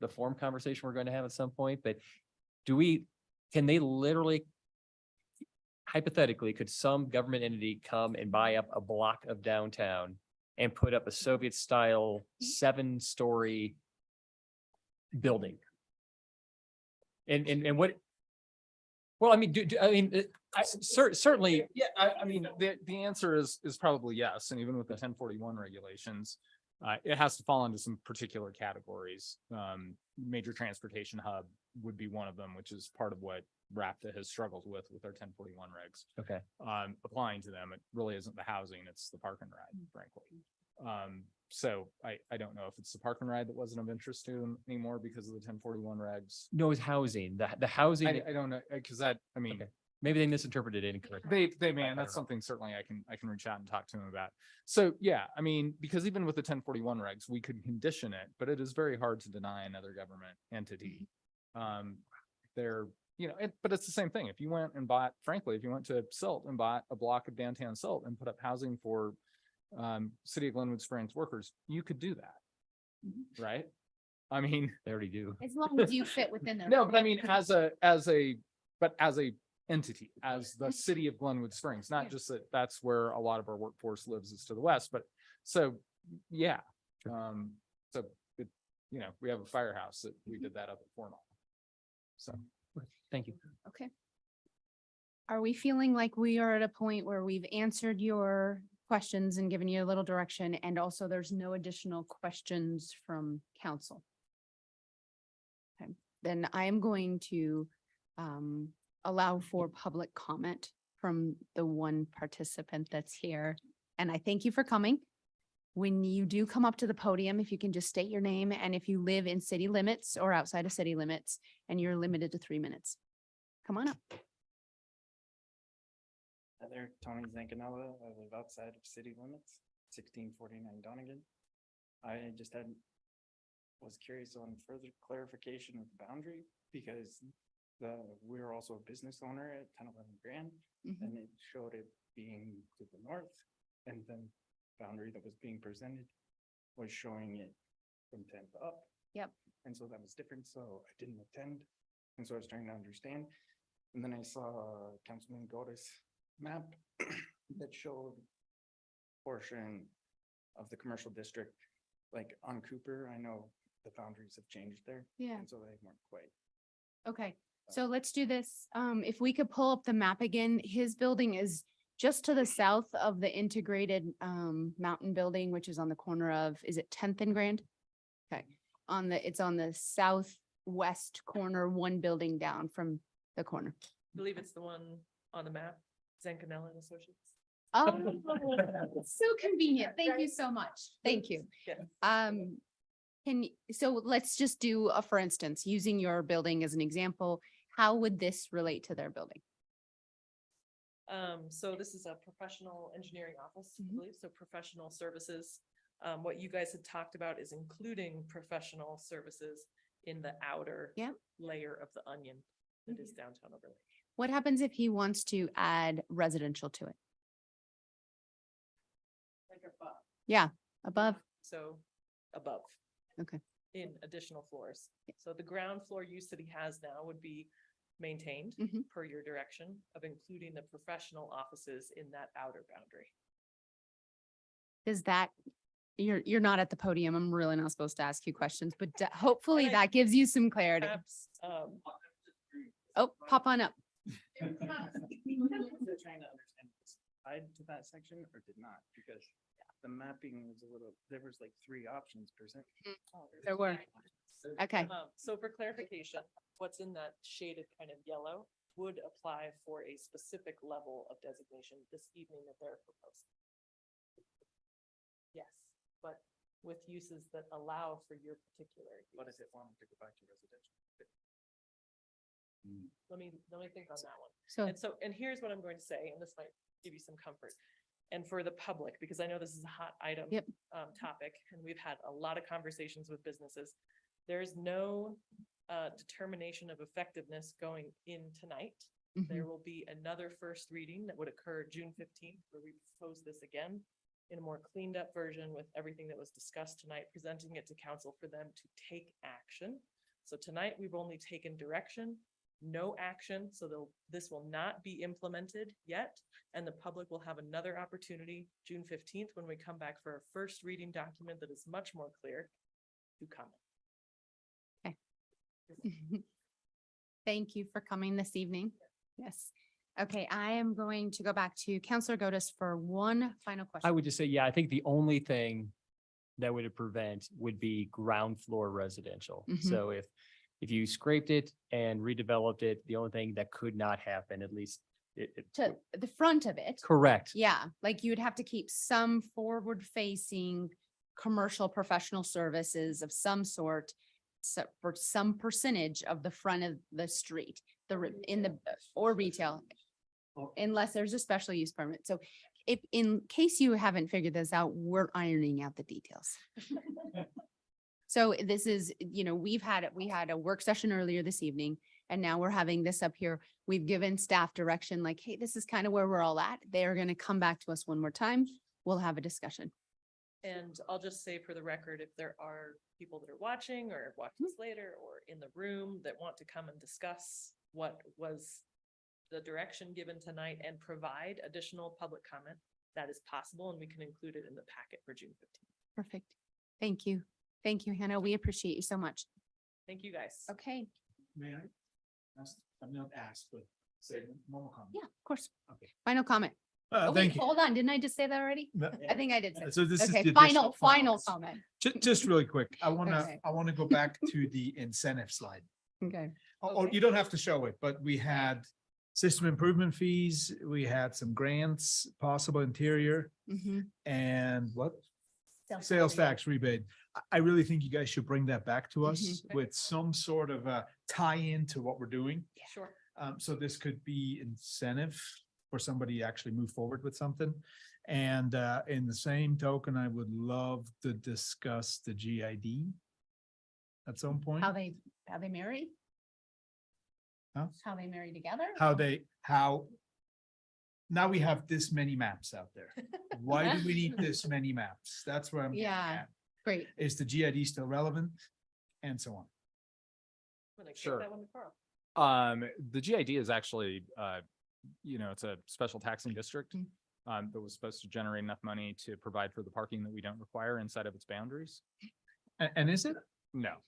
the form conversation we're going to have at some point, but can they literally, hypothetically, could some government entity come and buy up a block of downtown and put up a Soviet style 7-story building? And what? Well, I mean, certainly, yeah, I mean, the answer is probably yes. And even with the 1041 regulations, it has to fall into some particular categories. Major transportation hub would be one of them, which is part of what RAPTA has struggled with our 1041 regs. Okay. Applying to them, it really isn't the housing, it's the park and ride, frankly. So I don't know if it's the park and ride that wasn't of interest to them anymore because of the 1041 regs. No, it's housing, the housing. I don't know, because that, I mean, Okay. Maybe they misinterpreted it incorrectly. they man, that's something certainly I can reach out and talk to them about. So yeah, I mean, because even with the 1041 regs, we could condition it, but it is very hard to deny another government entity. They're, you know, but it's the same thing. If you went and bought, frankly, if you went to Silt and bought a block of downtown Silt and put up housing for City of Glenwood Springs workers, you could do that, right? I mean, They already do. As long as you fit within their. no, but I mean, as a entity, as the City of Glenwood Springs, not just that that's where a lot of our workforce lives is to the west, but so, yeah. So, it, you know, we have a firehouse that we did that up at 4 Mile. So, Thank you. Okay. Are we feeling like we are at a point where we've answered your questions and given you a little direction, and also there's no additional questions from council? Okay, then I am going to allow for public comment from the one participant that's here. And I thank you for coming. When you do come up to the podium, if you can just state your name and if you live in city limits or outside of city limits, and you're limited to 3 minutes. Come on up. Hi there, Tony Zancanella. I live outside of city limits, 1649 Donegan. I just was curious on further clarification of the boundary because we're also a business owner at 1011 Grand, and it showed it being to the north, and then boundary that was being presented was showing it from 10th up. Yep. And so that was different, so I didn't attend, and so I was trying to understand. And then I saw Councilman Goda's map that showed portion of the commercial district, like on Cooper. I know the boundaries have changed there. Yeah. And so they weren't quite. Okay, so let's do this. If we could pull up the map again, his building is just to the south of the integrated mountain building, which is on the corner of, is it 10th and Grand? Okay, it's on the southwest corner, one building down from the corner. I believe it's the one on the map, Zancanella and Associates. Oh, so convenient. Thank you so much. Thank you. Yeah. So let's just do a, for instance, using your building as an example, how would this relate to their building? So this is a professional engineering office, I believe, so professional services. What you guys had talked about is including professional services in the outer layer of the onion that is downtown overlay. What happens if he wants to add residential to it? Like above. Yeah, above. So above. Okay. In additional floors. So the ground floor use that he has now would be maintained per your direction of including the professional offices in that outer boundary. Does that, you're not at the podium. I'm really not supposed to ask you questions, but hopefully that gives you some clarity. Perhaps, Oh, pop on up. Trying to understand, tied to that section or did not, because the mapping was a little, there was like 3 options presented. There were. Okay. So for clarification, what's in that shaded kind of yellow would apply for a specific level of designation this evening that they're proposing. Yes, but with uses that allow for your particular. What if it wanted to go back to residential? Let me think on that one. So, And here's what I'm going to say, and this might give you some comfort. And for the public, because I know this is a hot item topic, and we've had a lot of conversations with businesses. There's no determination of effectiveness going in tonight. There will be another first reading that would occur June 15th, where we propose this again in a more cleaned up version with everything that was discussed tonight, presenting it to council for them to take action. So tonight we've only taken direction, no action. So this will not be implemented yet. And the public will have another opportunity June 15th when we come back for a first reading document that is much more clear to comment. Okay. Thank you for coming this evening. Yes. Okay, I am going to go back to Counselor Godus for one final question. I would just say, yeah, I think the only thing that would prevent would be ground floor residential. Mhm. So if you scraped it and redeveloped it, the only thing that could not happen, at least To the front of it. correct. Yeah, like you'd have to keep some forward facing commercial professional services of some sort. So for some percentage of the front of the street, in the, or retail. Unless there's a special use permit. So if, in case you haven't figured this out, we're ironing out the details. So this is, we had a work session earlier this evening, and now we're having this up here. We've given staff direction like, hey, this is kind of where we're all at. They're going to come back to us one more time. We'll have a discussion. And I'll just say for the record, if there are people that are watching or watching this later or in the room that want to come and discuss what was the direction given tonight and provide additional public comment, that is possible, and we can include it in the packet for June 15th. Perfect. Thank you. Thank you, Hannah. We appreciate you so much. Thank you, guys. Okay. May I? I'm not asked, but say normal comment. Yeah, of course. Okay. Final comment. Oh, wait, Thank you. hold on. Didn't I just say that already? No. I think I did. say- So this is Okay, the additional final comments. comment. Just really quick, I Okay. want to go back to the incentive slide. Okay. Or you don't have to show it, but we had system improvement fees, we had some grants, possible interior, Mhm. and what? Sales Sales tax tax rebate. I really think you guys should bring that back to us Mhm. with some sort of a tie-in to what we're doing. Sure. So this could be incentive for somebody to actually move forward with something. And in the same token, I would love to discuss the GID at some point. How they married? Huh? How they marry together? How now we have this many maps out there. Why do we need this many maps? That's where I'm getting Yeah. at. Great. Is the GID still relevant? And so on. I'm gonna kick Sure. that one to Carl. The GID is actually, it's a special taxing district. Mm. That was supposed to generate enough money to provide for the parking that we don't require inside of its boundaries. And is it? No,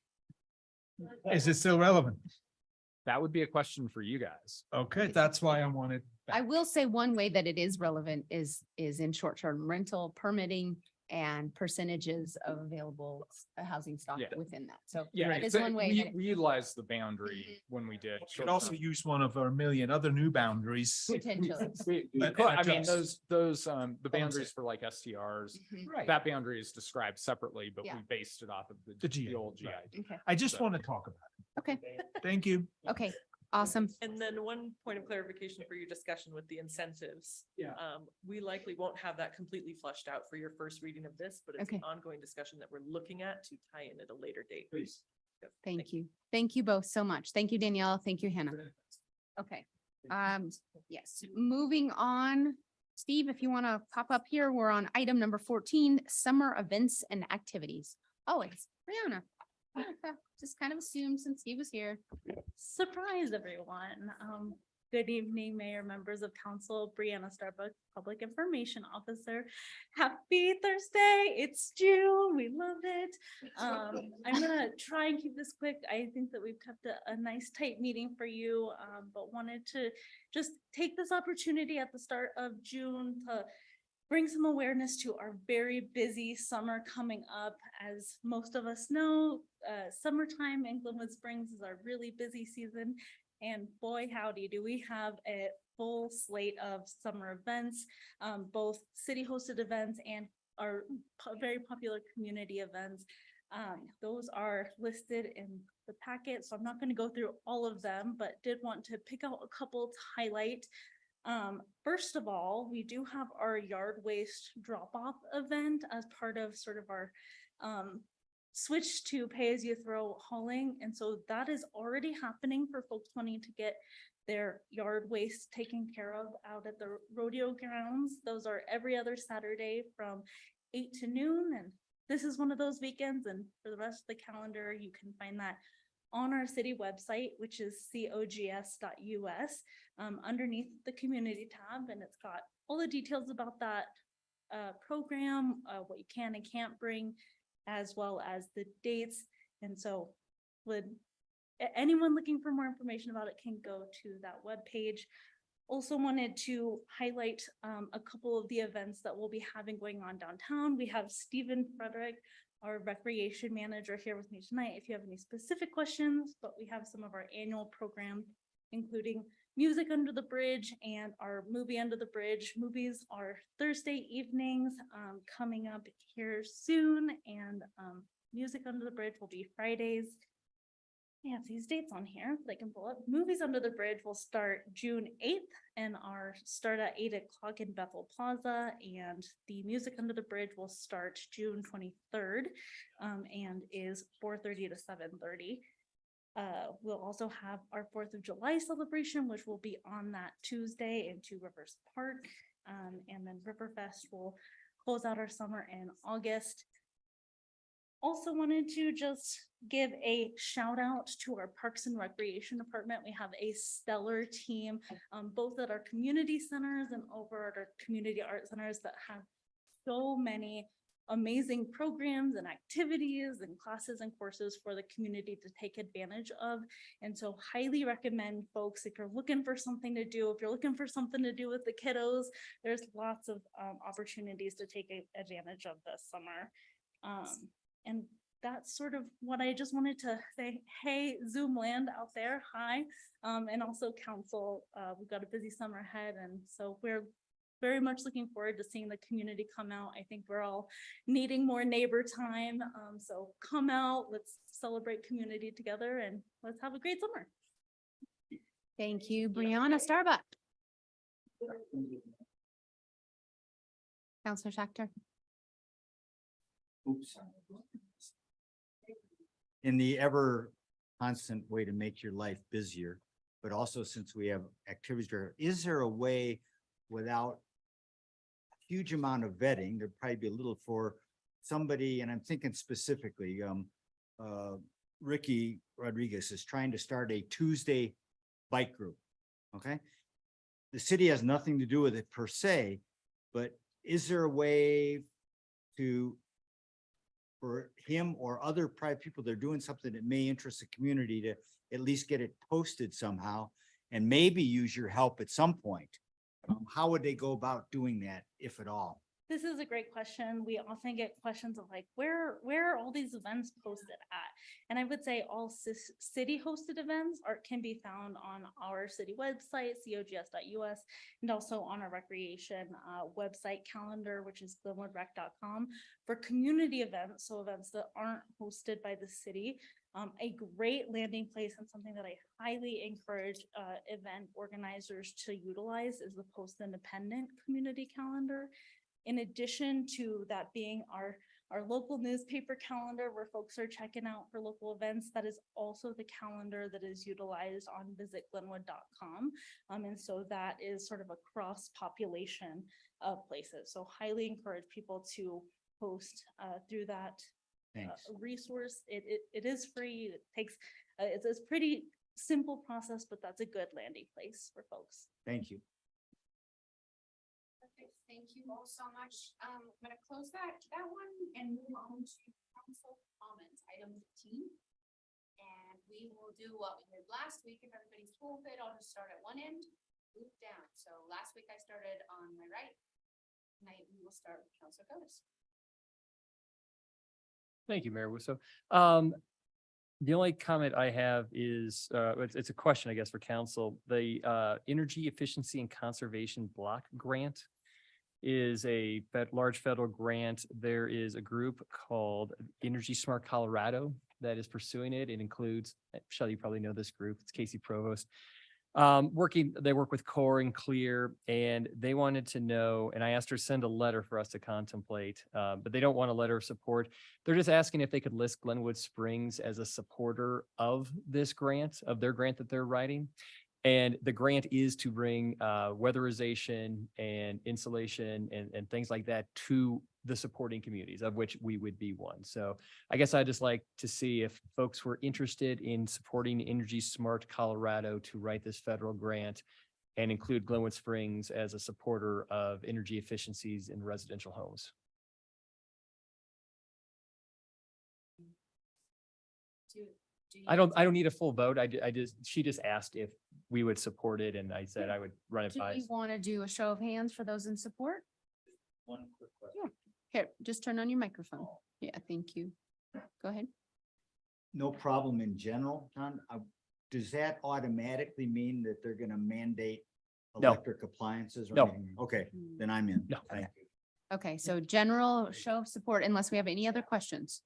Is it still relevant? that would be a question for you guys. Okay, that's why I wanted. I will say one way that it is relevant is in short-term rental permitting and percentages of available housing stock Yeah. within that. So Yeah, that is so one way. we that it- we utilized the boundary when we did. We could also use one of our million other new boundaries. Potentially. And I mean, adjust. the boundaries for like STRs, Mhm. Right. that boundary is described separately, but Yeah. we based it off of The the GID, old right. GID. Okay, I just So- want to talk about okay, it. Thank you. okay, awesome. And then one point of clarification for your discussion with the incentives. Yeah. We likely won't have that completely flushed out for your first reading of this, but it's an Okay. ongoing discussion that we're looking at to tie in at a later date. Please. Yep. Thank you. Thank you both so much. Thank you, Danielle. Thank you, Hannah. Okay. Yes, moving on. Steve, if you want to pop up here, we're on item number 14, summer events and activities. Oh, it's Brianna. Okay, just kind of assumed since Steve was here. Surprise, everyone. Good evening, Mayor, members of council, Brianna Starbuck, Public Information Officer. Happy Thursday. It's June. We love it. I'm gonna try and keep this quick. I think that we've kept a nice tight meeting for you, but wanted to just take this opportunity at the start of June to bring some awareness to our very busy summer coming up. As most of us know, summertime in Glenwood Springs is our really busy season. And boy, howdy, do we have a full slate of summer events, both city hosted events and our very popular community events. Those are listed in the packet, so I'm not going to go through all of them, but did want to pick out a couple to highlight. First of all, we do have our yard waste drop-off event as part of sort of our switch to pay-as-you-throw hauling. And so that is already happening for folks wanting to get their yard waste taken care of out at the rodeo grounds. Those are every other Saturday from 8 to noon. And this is one of those weekends. And for the rest of the calendar, you can find that on our city website, which is cogs.us, underneath the community tab. And it's got all the details about that program, what you can and can't bring, as well as the dates. And so would anyone looking for more information about it can go to that webpage. Also wanted to highlight a couple of the events that we'll be having going on downtown. We have Stephen Frederick, our recreation manager, here with me tonight if you have any specific questions, but we have some of our annual programs, including Music Under the Bridge and our Movie Under the Bridge. Movies are Thursday evenings coming up here soon, and Music Under the Bridge will be Fridays. I have these dates on here that I can pull up. Movies Under the Bridge will start June 8th and start at 8 o'clock in Bethel Plaza. And the Music Under the Bridge will start June 23rd and is 4:30 to 7:30. We'll also have our 4th of July celebration, which will be on that Tuesday in Two Rivers Park. And then Riverfest will close out our summer in August. Also wanted to just give a shout out to our Parks and Recreation Department. We have a stellar team, both at our community centers and over at our community art centers that have so many amazing programs and activities and classes and courses for the community to take advantage of. And so highly recommend folks, if you're looking for something to do, if you're looking for something to do with the kiddos, there's lots of opportunities to take advantage of this summer. And that's sort of what I just wanted to say. Hey, Zoom land out there, hi. And also council, we've got a busy summer ahead. And so we're very much looking forward to seeing the community come out. I think we're all needing more neighbor time. So come out, let's celebrate community together and let's have a great summer. Thank you, Brianna Starbuck. Counselor Schachter. Oops. In the ever constant way to make your life busier, but also since we have activities, is there a way without a huge amount of vetting, there'd probably be a little for somebody, and I'm thinking specifically, Ricky Rodriguez is trying to start a Tuesday bike group, okay? The city has nothing to do with it per se, but is there a way for him or other private people that are doing something that may interest the community to at least get it posted somehow and maybe use your help at some point? How would they go about doing that, if at all? This is a great question. We often get questions of like, where are all these events posted at? And I would say all city hosted events can be found on our city website, cogs.us, and also on our recreation website calendar, which is glenwoodrec.com. For community events, so events that aren't hosted by the city, a great landing place and something that I highly encourage event organizers to utilize is the Post Independent community calendar. In addition to that being our local newspaper calendar where folks are checking out for local events, that is also the calendar that is utilized on visitglenwood.com. And so that is sort of a cross population of places. So highly encourage people to post through that resource. It is free. It takes, it's a pretty simple process, but that's a good landing place for folks. Thank you. Thank you all so much. I'm going to close that one and move on to council comments, item 15. And we will do what we did last week. If everybody's cool with it, I'll just start at one end, move down. So last week I started on my right. Tonight we will start with Councilor Cotis. Thank you, Mayor Wusso. The only comment I have is, it's a question, I guess, for council. The Energy Efficiency and Conservation Block Grant is a large federal grant. There is a group called Energy Smart Colorado that is pursuing it. It includes, Shelley, you probably know this group, it's Casey Provost. They work with Core and Clear, and they wanted to know, and I asked her to send a letter for us to contemplate, but they don't want a letter of support. They're just asking if they could list Glenwood Springs as a supporter of this grant, of their grant that they're writing. And the grant is to bring weatherization and insulation and things like that to the supporting communities, of which we would be one. So I guess I'd just like to see if folks were interested in supporting Energy Smart Colorado to write this federal grant and include Glenwood Springs as a supporter of energy efficiencies in residential homes. I don't need a full vote. She just asked if we would support it and I said I would run it Do by. you want to do a show of hands for those in support? One quick question. Here, just turn on your microphone. Yeah, thank you. Go ahead. No problem in general, John. Does that automatically mean that they're gonna mandate No. electric appliances or No. anything? Okay, then I'm in. No. Thank you. Okay, so general show of support unless we have any other questions.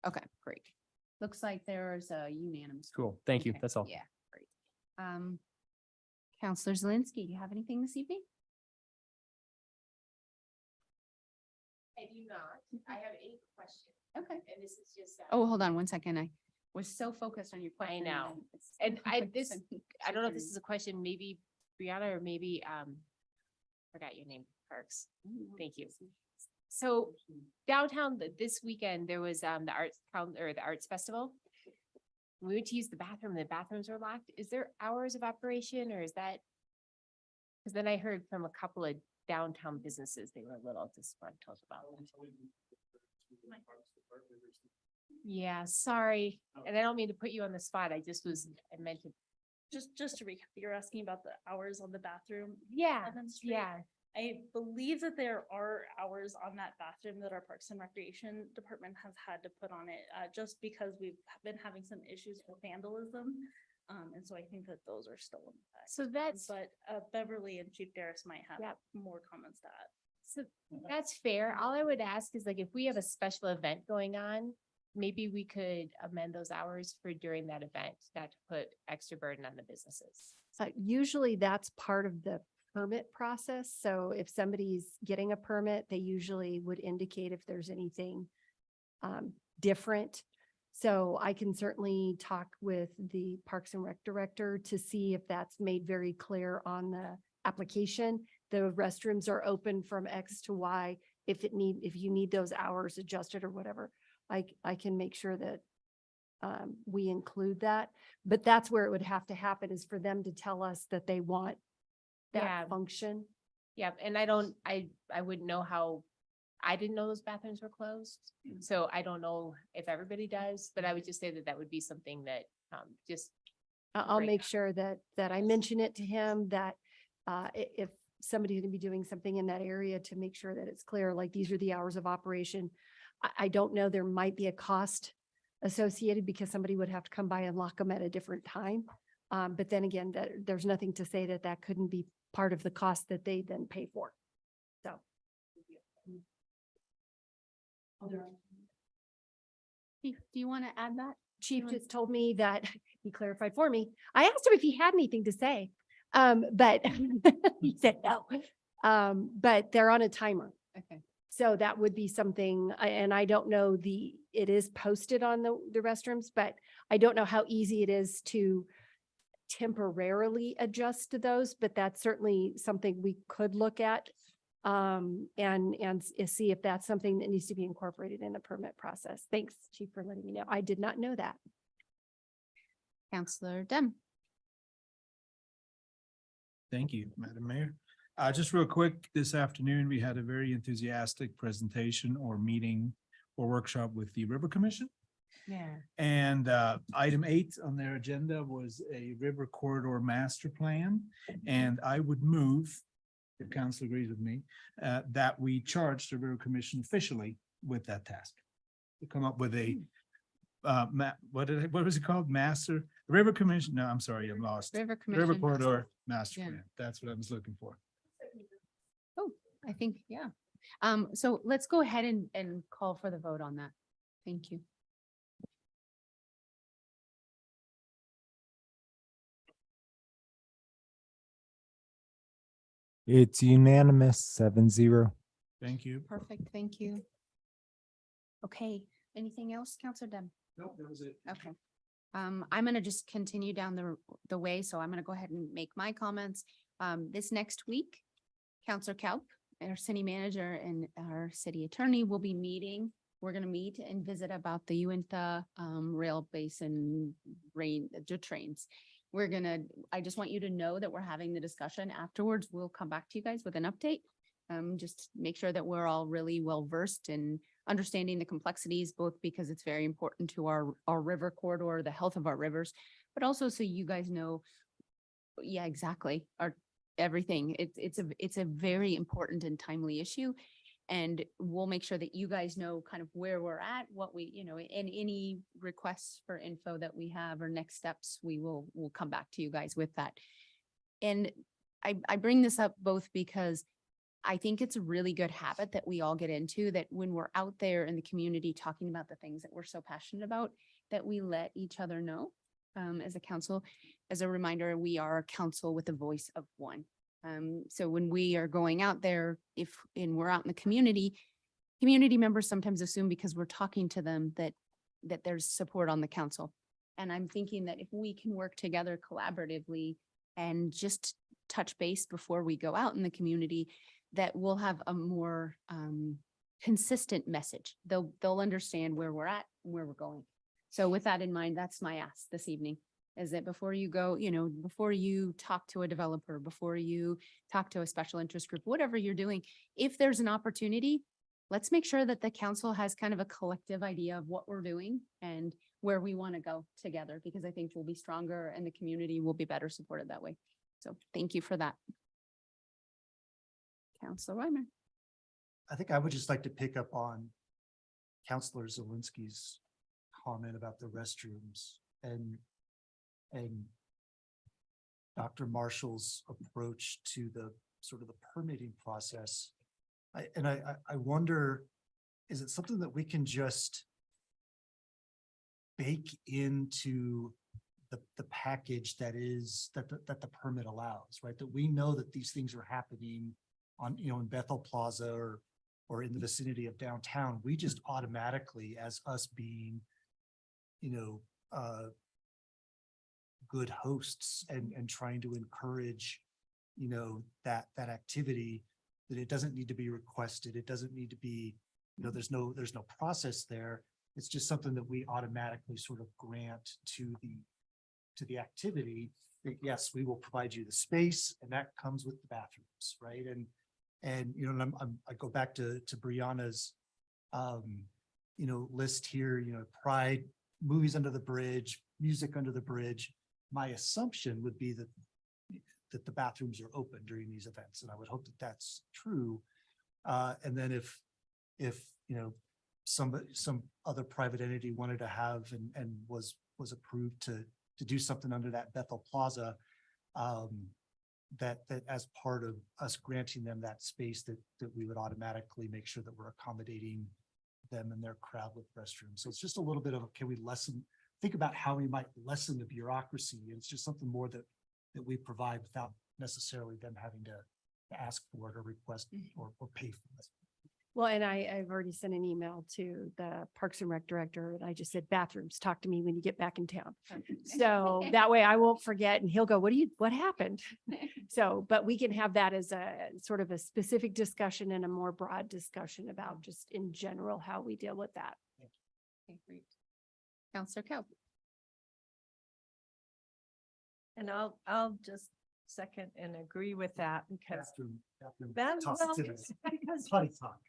Okay, great. Looks like there's a unanimous. Cool. Thank you. Okay, That's all. Yeah, great. Counselor Zelinski, do you have anything this evening? I do not. I have a question. Okay. And this is just. Oh, hold on one second. I was so focused on your question. know. it's- And I don't know if this is a question, maybe Brianna or maybe, forgot your name, Parks. Thank you. So downtown this weekend, there was, the Arts Festival. We went to use the bathroom, the bathrooms were locked. Is there hours of operation or is that? Cause then I heard from a couple of downtown businesses, they were a little disgruntled about it. Yeah, sorry. And I don't mean to put you on the spot. I meant to. Just to recap, you're asking about the hours on the bathroom. Yeah, Evans Street? yeah. I believe that there are hours on that bathroom that our Parks and Recreation Department has had to put on it, just because we've been having some issues with vandalism. And so I think that those are still in effect. So that's, But Beverly and Chief Darris might have Yep. more comments to add. so that's fair. All I would ask is like, if we have a special event going on, maybe we could amend those hours for during that event, not to put extra burden on the businesses. Usually that's part of the permit process. So if somebody's getting a permit, they usually would indicate if there's anything different. So I can certainly talk with the Parks and Rec director to see if that's made very clear on the application. The restrooms are open from X to Y. If you need those hours adjusted or whatever, I can make sure that we include that. But that's where it would have to happen, is for them to tell us that they want Yeah. that function. Yep, and I wouldn't know how, I didn't know those bathrooms were closed. So I don't know if everybody does, but I would just say that that would be something that, just, I'll Great. make sure that I mention it to him, that if somebody's gonna be doing something in that area, to make sure that it's clear, like, these are the hours of operation. I don't know, there might be a cost associated because somebody would have to come by and lock them at a different time. But then again, there's nothing to say that that couldn't be part of the cost that they then pay for. So. Chief, do you want to add that? Chief just told me that, he clarified for me. I asked him if he had anything to say, but he said no. But they're on a timer. Okay. So that would be something, and I don't know it is posted on the restrooms, but I don't know how easy it is to temporarily adjust to those, but that's certainly something we could look at. And see if that's something that needs to be incorporated in the permit process. Thanks, Chief, for letting me know. I did not know that. Counselor Dem. Thank you, Madam Mayor. Just real quick, this afternoon, we had a very enthusiastic presentation or meeting or workshop with the River Commission. yeah. And item 8 on their agenda was a river corridor master plan. And I would move, if council agrees with me, that we charge the River Commission officially with that task. To come up with a what was it called? River Commission? No, I'm sorry, I'm lost. River River Commission. Corridor Master Yeah. Plan. That's what I was looking for. Oh, I think, yeah. So let's go ahead and call for the vote on that. Thank you. It's unanimous, 7-0. Thank you. Perfect, thank you. Okay, anything else, Counselor Dem? Nope, that was it. Okay. I'm gonna just continue down the way, so I'm gonna go ahead and make my comments. This next week, Counselor Kaup, our city manager, and our city attorney will be meeting. We're gonna meet and visit about the Uinta rail basin trains. I just want you to know that we're having the discussion afterwards. We'll come back to you guys with an update. Just make sure that we're all really well versed and understanding the complexities, both because it's very important to our river corridor, the health of our rivers, but also so you guys know, yeah, exactly, everything. It's a very important and timely issue. And we'll make sure that you guys know kind of where we're at, what we, and any requests for info that we have or next steps, we'll come back to you guys with that. And I bring this up both because I think it's a really good habit that we all get into, that when we're out there in the community talking about the things that we're so passionate about, that we let each other know as a council. As a reminder, we are a council with a voice of one. So when we are going out there, and we're out in the community members sometimes assume because we're talking to them that there's support on the council. And I'm thinking that if we can work together collaboratively and just touch base before we go out in the community, that we'll have a more consistent message. They'll understand where we're at and where we're going. So with that in mind, that's my ask this evening, is that before you go, before you talk to a developer, before you talk to a special interest group, whatever you're doing, if there's an opportunity, let's make sure that the council has kind of a collective idea of what we're doing and where we want to go together, because I think we'll be stronger and the community will be better supported that way. So thank you for that. Councilor Weimer. I think I would just like to pick up on Councilor Zelinski's comment about the restrooms and Dr. Marshall's approach to the sort of the permitting process. I wonder, is it something that we can just bake into the package that the permit allows, right? That we know that these things are happening on, in Bethel Plaza or in the vicinity of downtown. We just automatically, as us being, good hosts and trying to encourage, that activity, that it doesn't need to be requested. It doesn't need to be, there's no process there. It's just something that we automatically sort of grant to the activity, that yes, we will provide you the space, and that comes with the bathrooms, right? And I go back to Brianna's list here, Pride, movies under the bridge, music under the bridge. My assumption would be that the bathrooms are open during these events, and I would hope that that's true. And then if some other private entity wanted to have and was approved to do something under that Bethel Plaza, that as part of us granting them that space, that we would automatically make sure that we're accommodating them and their crowd with restrooms. So it's just a little bit of, can we think about how we might lessen the bureaucracy? And it's just something more that we provide without necessarily them having to ask for it or request or pay for it. Well, and I've already sent an email to the Parks and Rec director, and I just said, bathrooms, talk to me when you get back in town. So that way I won't forget, and he'll go, what happened? So, but we can have that as a sort of a specific discussion and a more broad discussion about just in general, how we deal with that. Okay, great. Councilor Kell. And I'll just second and agree with that, because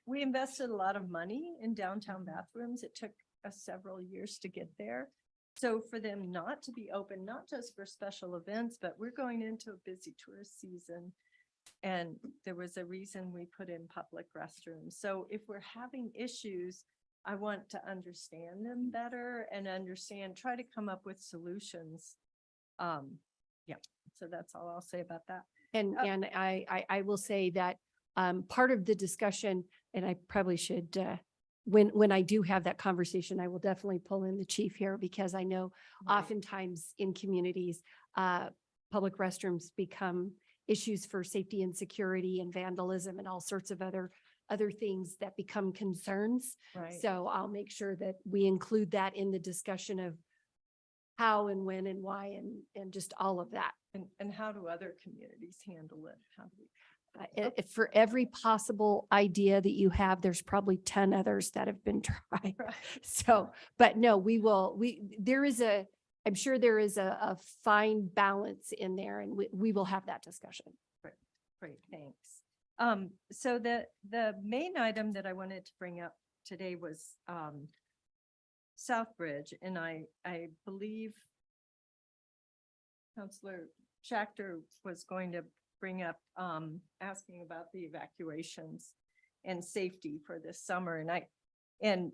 we invested a lot of money in downtown bathrooms. It took us several years to get there. So for them not to be open, not just for special events, but we're going into a busy tourist season. And there was a reason we put in public restrooms. So if we're having issues, I want to understand them better and try to come up with solutions. Yeah, so that's all I'll say about that. And I will say that part of the discussion, and I probably should, when I do have that conversation, I will definitely pull in the chief here, because I know oftentimes in communities, public restrooms become issues for safety and security and vandalism and all sorts of other things that become concerns. Right. So I'll make sure that we include that in the discussion of how and when and why and just all of that. And how do other communities handle it? How do we? For every possible idea that you have, there's probably 10 others that have been tried. Right. So, but no, I'm sure there is a fine balance in there, and we will have that discussion. Great, thanks. So the main item that I wanted to bring up today was Southbridge, and I believe Counselor Schachter was going to bring up asking about the evacuations and safety for this summer. And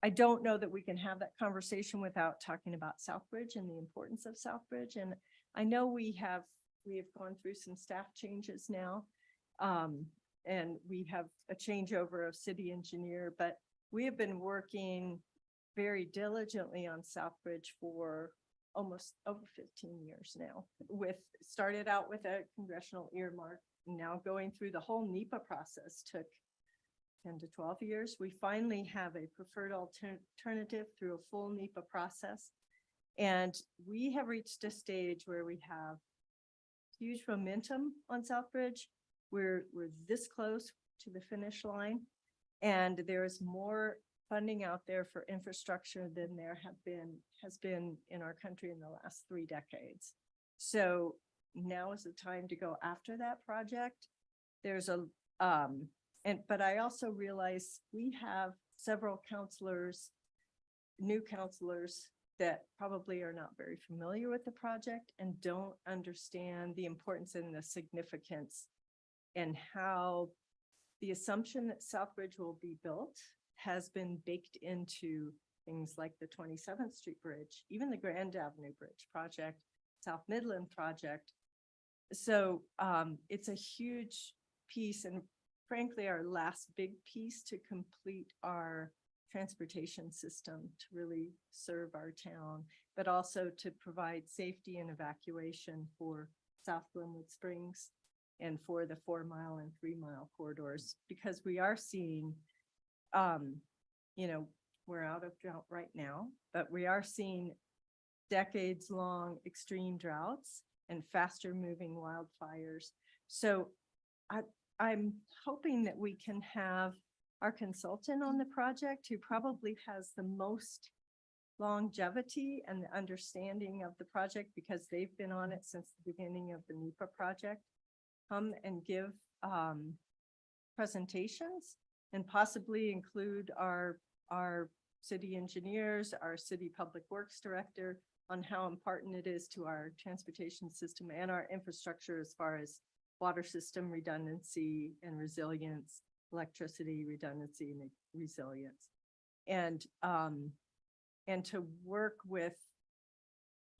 I don't know that we can have that conversation without talking about Southbridge and the importance of Southbridge. And I know we have gone through some staff changes now. And we have a changeover of city engineer, but we have been working very diligently on Southbridge for almost over 15 years now. Started out with a congressional earmark, now going through the whole NEPA process took 10 to 12 years. We finally have a preferred alternative through a full NEPA process. And we have reached a stage where we have huge momentum on Southbridge. We're this close to the finish line, and there is more funding out there for infrastructure than there has been in our country in the last 3 decades. So now is the time to go after that project. There's but I also realize we have several counselors, new counselors that probably are not very familiar with the project and don't understand the importance and the significance and how the assumption that Southbridge will be built has been baked into things like the 27th Street Bridge, even the Grand Avenue Bridge project, South Midland project. So it's a huge piece, and frankly, our last big piece to complete our transportation system to really serve our town, but also to provide safety and evacuation for South Glenwood Springs and for the 4-mile and 3-mile corridors, because we are seeing, we're out of drought right now, but we are seeing decades-long extreme droughts and faster moving wildfires. So I'm hoping that we can have our consultant on the project, who probably has the most longevity and the understanding of the project because they've been on it since the beginning of the NEPA project, come and give presentations and possibly include our city engineers, our city public works director, on how important it is to our transportation system and our infrastructure as far as water system redundancy and resilience, electricity redundancy and resilience. And to work with,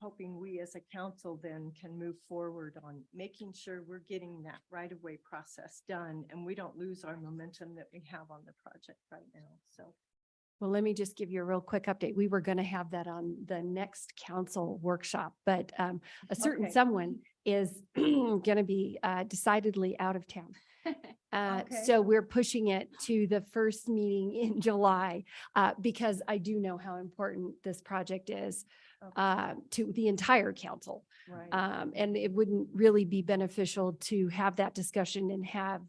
hoping we as a council then can move forward on making sure we're getting that right-of-way process done and we don't lose our momentum that we have on the project right now. So. Well, let me just give you a real quick update. We were going to have that on the next council workshop, but a certain someone is going to be decidedly out of town. So we're pushing it to the first meeting in July because I do know how important this project is to the entire council. Right. And it wouldn't really be beneficial to have that discussion and have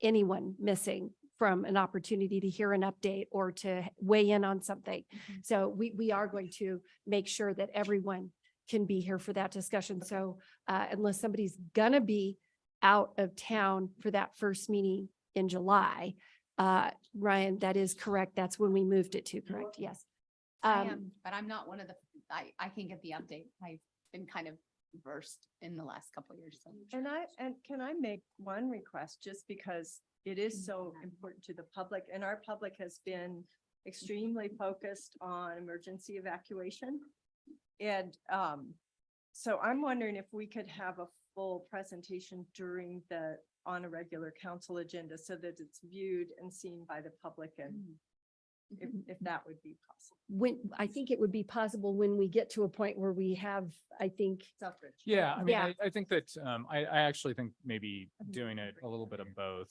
anyone missing from an opportunity to hear an update or to weigh in on something. So we are going to make sure that everyone can be here for that discussion. So unless somebody's gonna be out of town for that first meeting in July, Ryan, that is correct. That's when we moved it to, correct? Yes. I am, but I'm not one of the, I can get the update. I've been kind of versed in the last couple of years. So. And can I make one request, just because it is so important to the public, and our public has been extremely focused on emergency evacuation. And so I'm wondering if we could have a full presentation on a regular council agenda so that it's viewed and seen by the public, and if that would be possible. I think it would be possible when we get to a point where we have, I think. Southbridge. Yeah, I mean, Yeah. I think that, I actually think maybe doing it a little bit of both,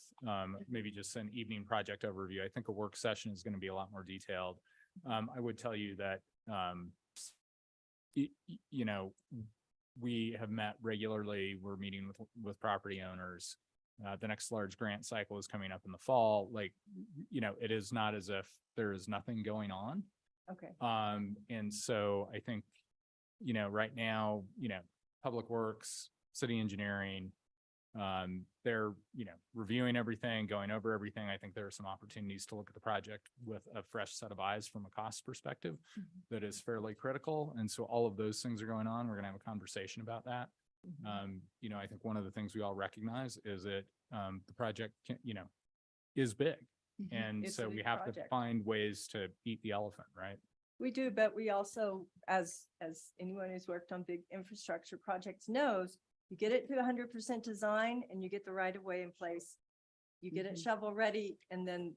maybe just an evening project overview. I think a work session is going to be a lot more detailed. I would tell you that, we have met regularly. We're meeting with property owners. The next large grant cycle is coming up in the fall. It is not as if there is nothing going on. Okay. And so I think, right now, public works, city engineering, They're, reviewing everything, going over everything. I think there are some opportunities to look at the project with a fresh set of eyes from a cost perspective that is fairly critical. And so all of those things are going on. We're gonna have a conversation about that. I think one of the things we all recognize is that the project is big. And It's a so we big have to project. find ways to eat the elephant, right? We do, but we also, as anyone who's worked on big infrastructure projects knows, you get it to 100% design and you get the right of way in place. You get it shovel ready and then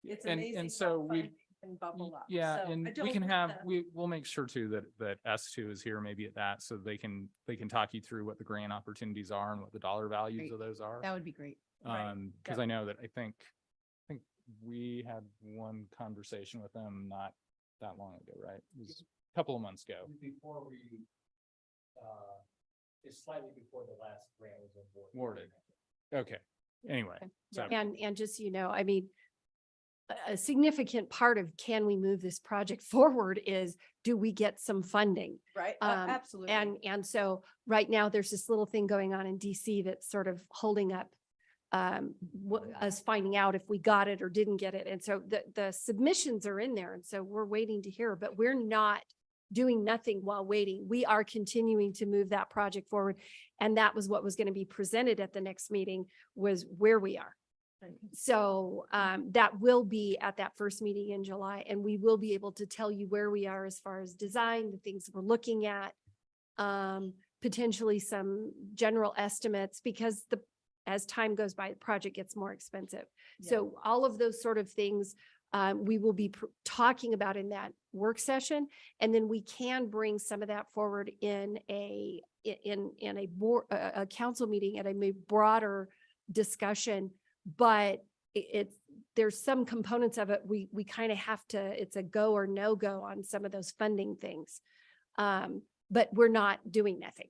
it's And- amazing. and so how we- funding can bubble up. Yeah, So I and we don't can think have, that- we'll make sure too that S2 is here maybe at that, so they can talk you through what the grant opportunities are and what the dollar values Great. of those are. That would be great. Right. Because I know that I think we had one conversation with them not that long ago, right? It was a couple of months ago. Before we, it's slightly before the last grant was Awarded. Okay, anyway, so. And just, I mean, a significant part of can we move this project forward is, do we get some funding? Right, absolutely. And so right now there's this little thing going on in DC that's sort of holding up us finding out if we got it or didn't get it. And so the submissions are in there. And so we're waiting to hear, but we're not doing nothing while waiting. We are continuing to move that project forward. And that was what was going to be presented at the next meeting, was where we are. So that will be at that first meeting in July, and we will be able to tell you where we are as far as design, the things we're looking at, potentially some general estimates, because as time goes by, the project gets more expensive. So all of those sort of things we will be talking about in that work session, and then we can bring some of that forward in a board, a council meeting at a broader discussion. But there's some components of it, we kind of have to, it's a go or no go on some of those funding things. But we're not doing nothing.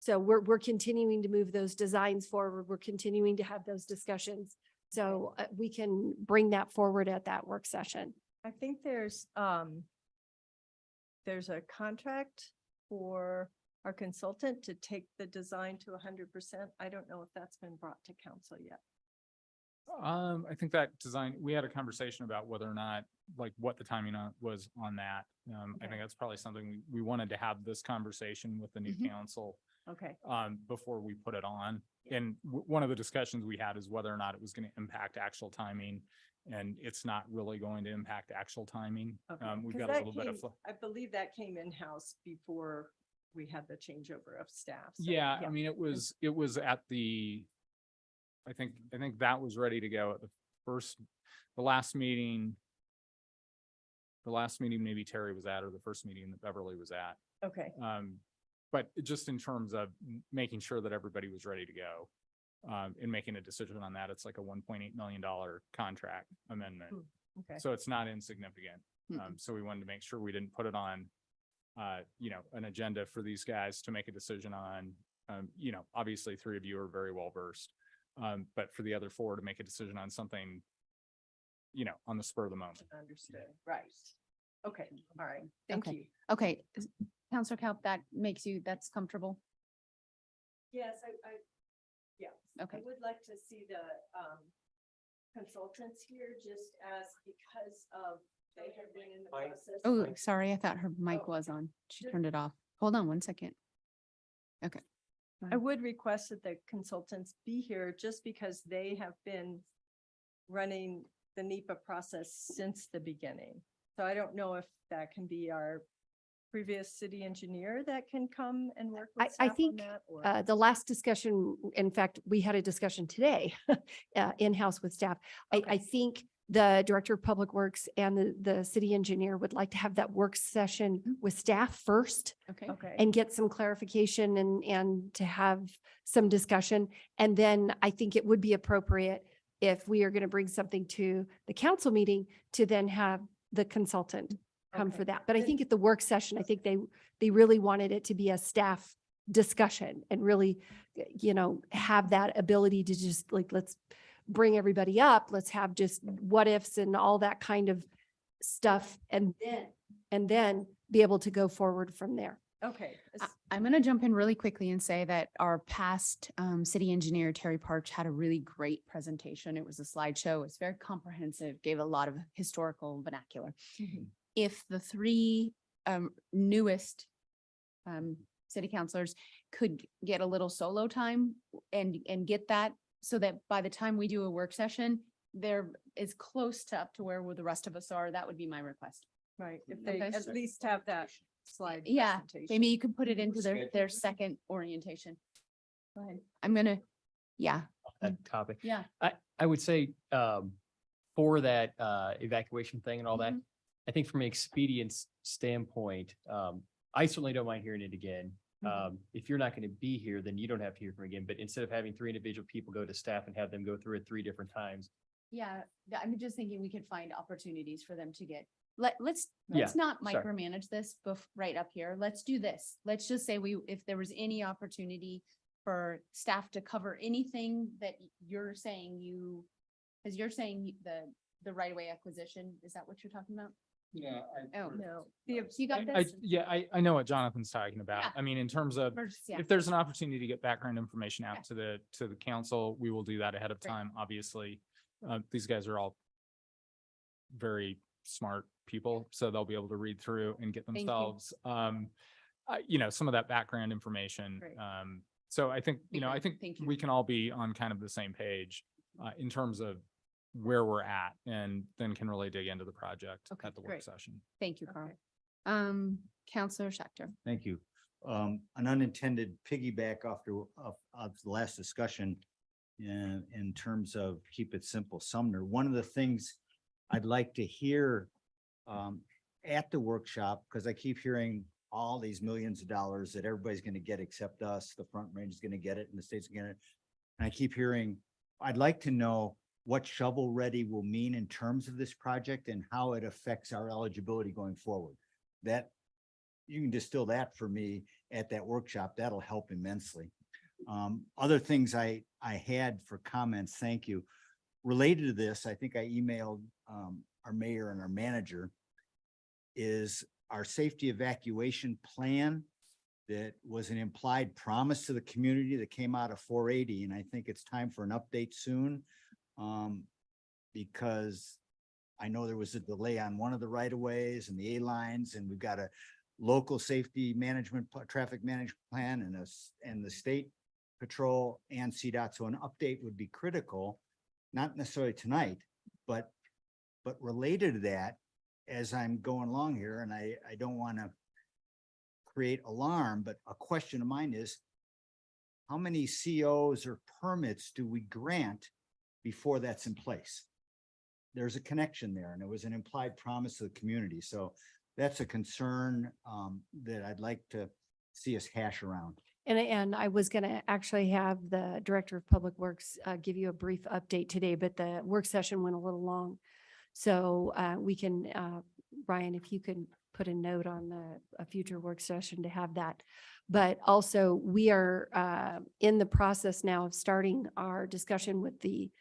So we're continuing to move those designs forward. We're continuing to have those discussions. So we can bring that forward at that work session. I think there's a contract for our consultant to take the design to 100%. I don't know if that's been brought to council yet. I think that design, we had a conversation about whether or not, like, what the timing was on that. I think that's probably something we wanted to have this conversation with the new council Okay. before we put it on. And one of the discussions we had is whether or not it was going to impact actual timing, and it's not really going to impact actual timing. Okay. We've 'Cause got a that little bit of. came- I believe that came in-house before we had the changeover of staff. So, Yeah, I mean, it was at the, I think that was ready to go at the last meeting. The last meeting maybe Terry was at, or the first meeting that Beverly was at. Okay. But just in terms of making sure that everybody was ready to go, and making a decision on that, it's like a $1.8 million contract amendment. Okay. So it's not insignificant. So we wanted to make sure we didn't put it on, an agenda for these guys to make a decision on. Obviously 3 of you are very well versed. But for the other 4 to make a decision on something, on the spur of the moment. Understood. Right. Okay. All right. Thank Okay. you. Okay, Counselor Kaup, that's comfortable? Yes, yeah. Okay. I would like to see the consultants here, just as because of they have been in the process. Oh, sorry, I thought her mic was on. She turned it off. Hold on one second. Okay. I would request that the consultants be here just because they have been running the NEPA process since the beginning. So I don't know if that can be our previous city engineer that can come and work with I staff on think that, or- the last discussion, in fact, we had a discussion today in-house with staff. I think the Director of Public Works and the city engineer would like to have that work session with staff first Okay. Okay. and get some clarification and to have some discussion. And then I think it would be appropriate, if we are going to bring something to the council meeting, to then have the consultant come Okay. for that. But I think at the work session, I think they really wanted it to be a staff discussion and really, have that ability to just like, let's bring everybody up. Let's have just what ifs and all that kind of stuff. And then be able to go forward from there. Okay. I'm going to jump in really quickly and say that our past city engineer, Terry Parch, had a really great presentation. It was a slideshow. It's very comprehensive, gave a lot of historical vernacular. If the three newest city councilors could get a little solo time and get that so that by the time we do a work session, they're as close to up to where the rest of us are, that would be my request. Right, if they Okay. at least have that slide. Yeah, presentation. maybe you could put it into their second orientation. Go ahead. I'm gonna, yeah, That topic. yeah. I would say, for that, evacuation thing and all that, Mhm. I think from an expedience standpoint, I certainly don't mind hearing it again. If you're not going to be here, then you don't have to hear from it again. But instead of having three individual people go to staff and have them go through it 3 different times. Yeah, I'm just thinking we could find opportunities for them to get, let's Yeah, not sorry. micromanage this right up here. Let's do this. Let's just say if there was any opportunity for staff to cover anything that you're saying because you're saying the right of way acquisition, is that what you're talking about? Yeah. Oh, No. you got I, this? I know what Jonathan's talking about. Yeah. I mean, in terms of, Yeah. if there's an opportunity to get background information Yeah. out to the council, we will do that ahead of Great. time, obviously. These guys are all very smart people, so they'll be able to read through and get Thank you. themselves, some of that background information. Great. So I think, I think Thank you. we can all be on kind of the same page, in terms of where we're at, and then can really dig into the project Okay, at the work great. session. Thank you, Carl. Okay. Counselor Schechter. Thank you. An unintended piggyback of the last discussion in terms of keep it simple, Sumner. One of the things I'd like to hear at the workshop, because I keep hearing all these millions of dollars that everybody's going to get except us, the Front Range is going to get it and the state's going to get it. And I keep hearing, I'd like to know what shovel ready will mean in terms of this project and how it affects our eligibility going forward. That you can distill that for me at that workshop. That'll help immensely. Other things I had for comments, thank you. Related to this, I think I emailed our mayor and our manager, is our safety evacuation plan that was an implied promise to the community that came out of 480. And I think it's time for an update soon. Because I know there was a delay on one of the right of ways and the A lines, and we've got a local safety management, traffic management plan and the state patrol and CDOT. So an update would be critical, not necessarily tonight, but related to that, as I'm going along here, and I don't want to create alarm, but a question of mine is, how many COs or permits do we grant before that's in place? There's a connection there, and it was an implied promise to the community. So that's a concern that I'd like to see us hash around. And I was going to actually have the Director of Public Works give you a brief update today, but the work session went a little long. So we can, Brian, if you could put a note on a future work session to have that. But also we are in the process now of starting our discussion with the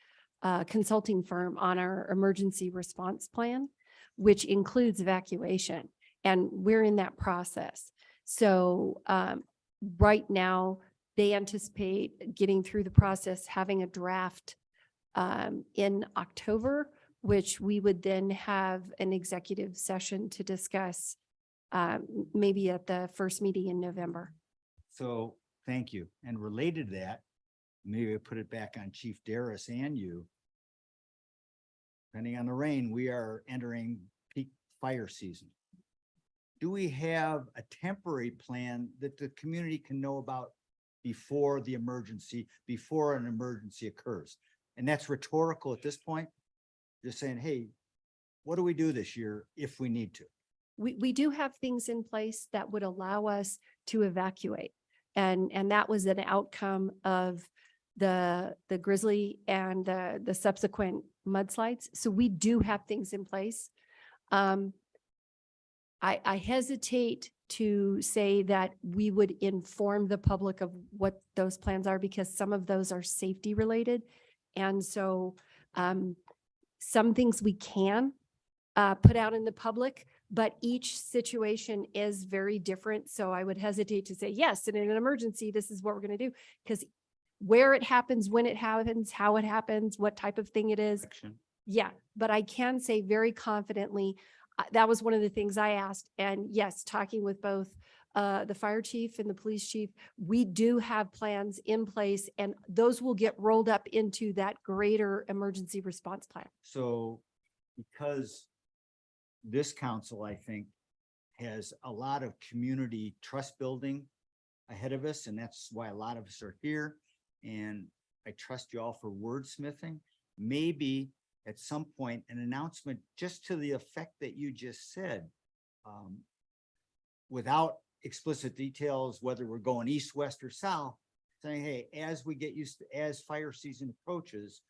consulting firm on our emergency response plan, which includes evacuation. And we're in that process. So right now, they anticipate getting through the process, having a draft in October, which we would then have an executive session to discuss maybe at the first meeting in November. So thank you. And related to that, maybe I put it back on Chief Darris and you. Depending on the rain, we are entering peak fire season. Do we have a temporary plan that the community can know about before an emergency occurs? And that's rhetorical at this point. Just saying, hey, what do we do this year if we need to? We do have things in place that would allow us to evacuate. And that was an outcome of the grizzly and the subsequent mudslides. So we do have things in place. I hesitate to say that we would inform the public of what those plans are because some of those are safety related. And so some things we can put out in the public, but each situation is very different. So I would hesitate to say, yes, and in an emergency, this is what we're going to do. Because where it happens, when it happens, how it happens, what type of thing it is. Yeah, but I can say very confidently, that was one of the things I asked. And yes, talking with both the fire chief and the police chief, we do have plans in place, and those will get rolled up into that greater emergency response plan. So because this council, I think, has a lot of community trust building ahead of us, and that's why a lot of us are here. And I trust you all for wordsmithing. Maybe at some point, an announcement just to the effect that you just said, without explicit details, whether we're going east, west, or south, saying, hey, as we get used to, as fire season approaches,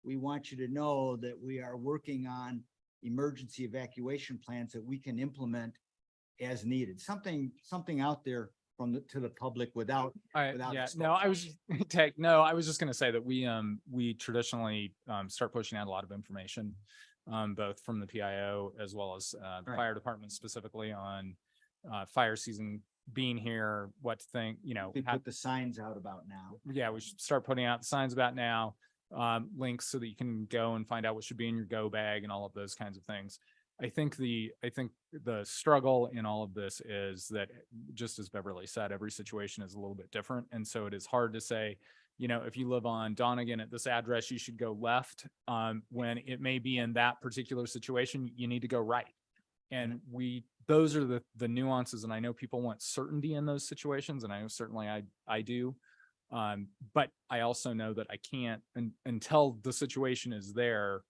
we want you to know that we are working on emergency evacuation plans that we can implement as needed. Something out there from to the public without. Yeah, no, I was just gonna say that we traditionally start pushing out a lot of information, both from the PIO as well as the fire department specifically on fire season being here, what to think, We put the signs out about now. Yeah, we should start putting out signs about now, links so that you can go and find out what should be in your go bag and all of those kinds of things. I think the struggle in all of this is that, just as Beverly said, every situation is a little bit different. And so it is hard to say, if you live on Donegan at this address, you should go left, when it may be in that particular situation, you need to go right. And those are the nuances. And I know people want certainty in those situations. And I know certainly I do. But I also know that I can't, until the situation is there,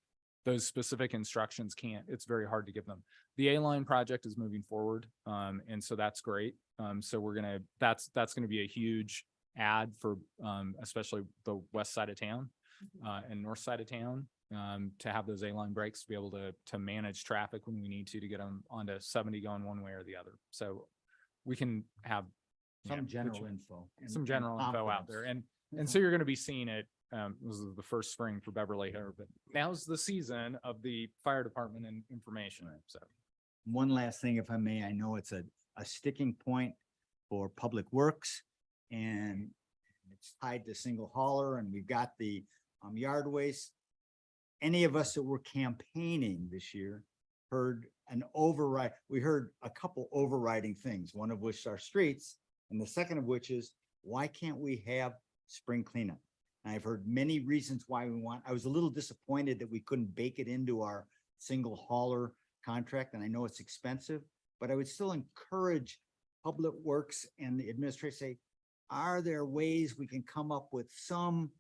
those specific instructions it's very hard to give them. The A-line project is moving forward. And so that's great. So that's going to be a huge add for, especially the west side of town, and north side of town, to have those A-line breaks, to be able to manage traffic when we need to get them onto 70 going one way or the other. So we can have Some general info. some general info out there. And so you're going to be seeing it. This is the first spring for Beverly here, but now's the season of the fire department and information. So One last thing, if I may, I know it's a sticking point for Public Works, and it's tied to single hauler, and we've got the yard waste. Any of us that were campaigning this year heard we heard a couple overriding things, one of which are streets, and the second of which is, why can't we have spring cleanup? And I've heard many reasons why I was a little disappointed that we couldn't bake it into our single hauler contract. And I know it's expensive, but I would still encourage Public Works and the administration, say, are there ways we can come up with some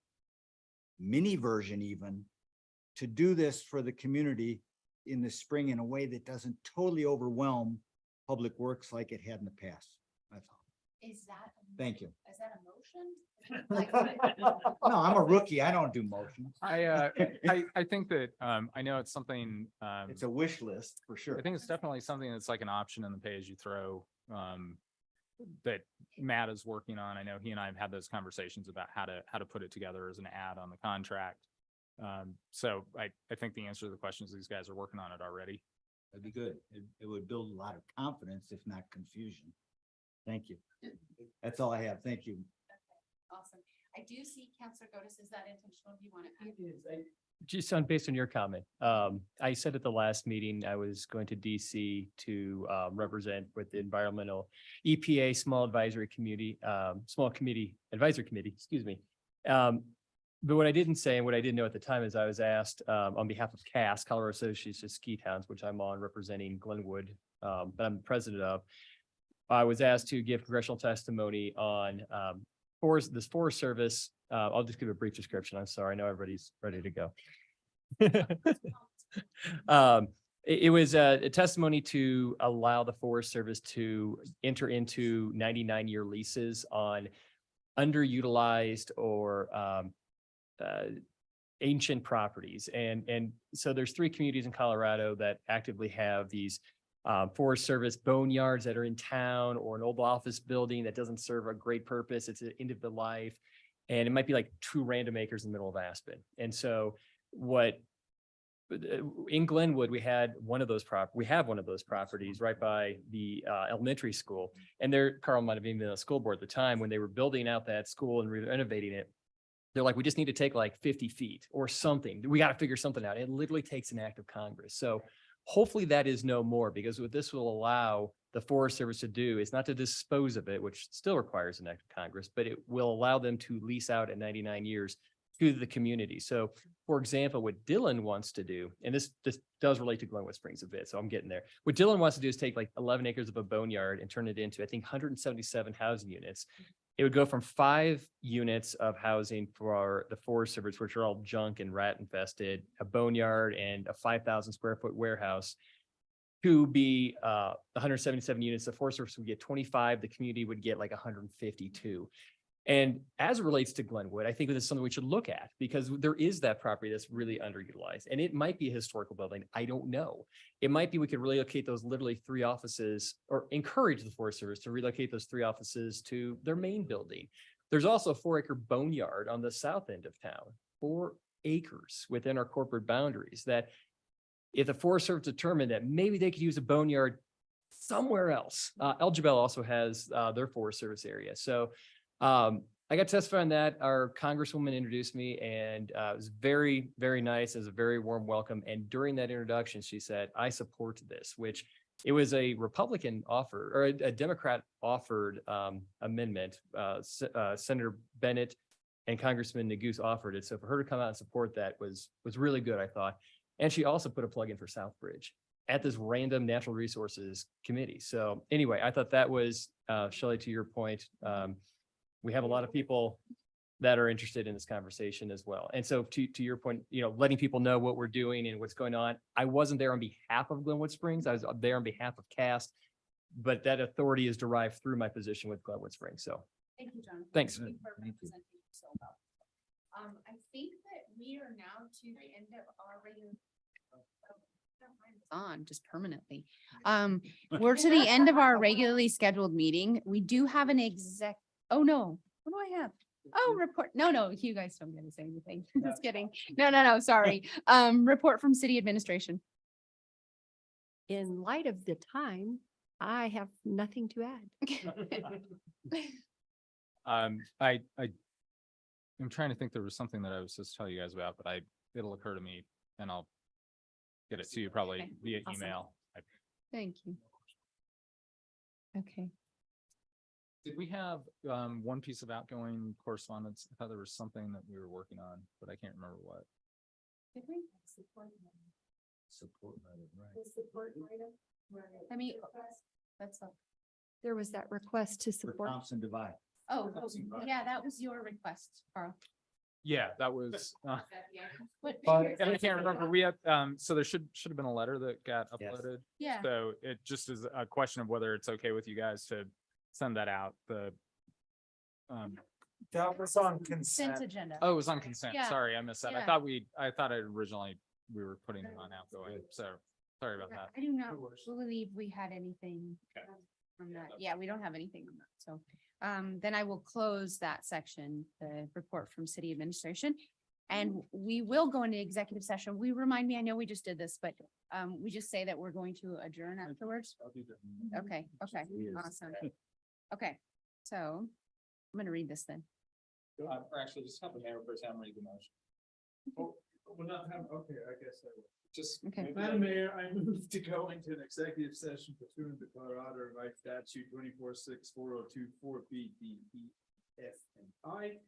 mini version even to do this for the community in the spring in a way that doesn't totally overwhelm Public Works like it had in the past? That's all. Is that? Thank you. Is that a motion? No, I'm a rookie. I don't do motions. I think that, I know it's something, It's a wish list for sure. I think it's definitely something that's like an option in the pay as you throw, that Matt is working on. I know he and I have had those conversations about how to put it together as an ad on the contract. So I think the answer to the questions, these guys are working on it already. That'd be good. It would build a lot of confidence, if not confusion. Thank you. That's all I have. Thank you. Awesome. I do see Counselor Godus. Is that intentional? Do you want to? Just based on your comment, I said at the last meeting, I was going to DC to represent with the environmental EPA small advisory committee, advisory committee, excuse me. But what I didn't say, and what I didn't know at the time, is I was asked on behalf of CAS, Colorado Association of Ski Towns, which I'm on representing Glenwood, that I'm the president of. I was asked to give congressional testimony on this Forest Service. I'll just give a brief description. I'm sorry. I know everybody's ready to go. It was a testimony to allow the Forest Service to enter into 99-year leases on underutilized or ancient properties. And so there's 3 communities in Colorado that actively have these Forest Service boneyards that are in town, or an old office building that doesn't serve a great purpose. It's the end of the life. And it might be like 2 random acres in the middle of Aspen. And so what in Glenwood, we have one of those properties right by the elementary school. And Carl might have been on the school board at the time when they were building out that school and renovating it. They're like, we just need to take like 50 feet or something. We got to figure something out. It literally takes an act of Congress. So hopefully that is no more, because what this will allow the Forest Service to do is not to dispose of it, which still requires an act of Congress, but it will allow them to lease out at 99 years to the community. So for example, what Dylan wants to do, and this does relate to Glenwood Springs a bit, so I'm getting there. What Dylan wants to do is take like 11 acres of a boneyard and turn it into, I think, 177 housing units. It would go from 5 units of housing for the Forest Service, which are all junk and rat infested, a boneyard and a 5,000 square foot warehouse, to be 177 units. The Forest Service would get 25, the community would get like 152. And as it relates to Glenwood, I think this is something we should look at, because there is that property that's really underutilized, and it might be a historical building. I don't know. It might be we could relocate those literally 3 offices, or encourage the Forest Service to relocate those 3 offices to their main building. There's also a 4-acre boneyard on the south end of town, 4 acres within our corporate boundaries, that if the Forest Service determined that maybe they could use a boneyard somewhere else. Elgibel also has their Forest Service area. So I got to testify on that. Our Congresswoman introduced me, and it was very, very nice. It was a very warm welcome. And during that introduction, she said, I support this, which it was a Republican offer, or a Democrat offered amendment. Senator Bennett and Congressman Neguse offered it. So for her to come out and support that was really good, I thought. And she also put a plug in for Southbridge at this random natural resources committee. So anyway, I thought that was, Shelley, to your point, we have a lot of people that are interested in this conversation as well. And so to your point, letting people know what we're doing and what's going on. I wasn't there on behalf of Glenwood Springs. I was there on behalf of CAST, but that authority is derived through my position with Glenwood Springs. So Thank you, John. Thanks. Thank you for representing so well. I think that we are now to the end of our regular. On just permanently. We're to the end of our regularly scheduled meeting. We do have an oh no, what do I have? Oh, report. No, you guys don't get to say anything. Just kidding. No, sorry. Report from city administration. In light of the time, I have nothing to add. I'm trying to think, there was something that I was supposed to tell you guys about, but it'll occur to me and I'll get it to you probably Okay, via awesome. email. Thank you. Okay. Did we have one piece of outgoing correspondence? I thought there was something that we were working on, but I can't remember what. Did we? Support, right. I mean, that's up. There was that request to For support. Thompson Divide. Oh, yeah, that was your request, Carl. Yeah, that was, What? and I can't remember, we had, so there should have been a letter that got Yes. uploaded. Yeah. So it just is a question of whether it's okay with you guys to send that out, That was on Consent consent. agenda. oh, it was on consent, Yeah. sorry, I missed that. Yeah. I thought originally we were putting it on outgoing, so sorry about that. I do not believe we had anything from that. Yeah, we don't have anything on that. So then I will close that section, the report from city administration. And we will go into executive session. Remind me, I know we just did this, but we just say that we're going to adjourn afterwards. Okay, awesome. Okay, so I'm gonna read this then. Or actually, just have the mayor first time read the motion. We'll not have, okay, I guess I will. Just. Okay. Madam Mayor, I move to go into an executive session pursuant to Colorado Revised Statute 246402 4B, D, E, F, and I,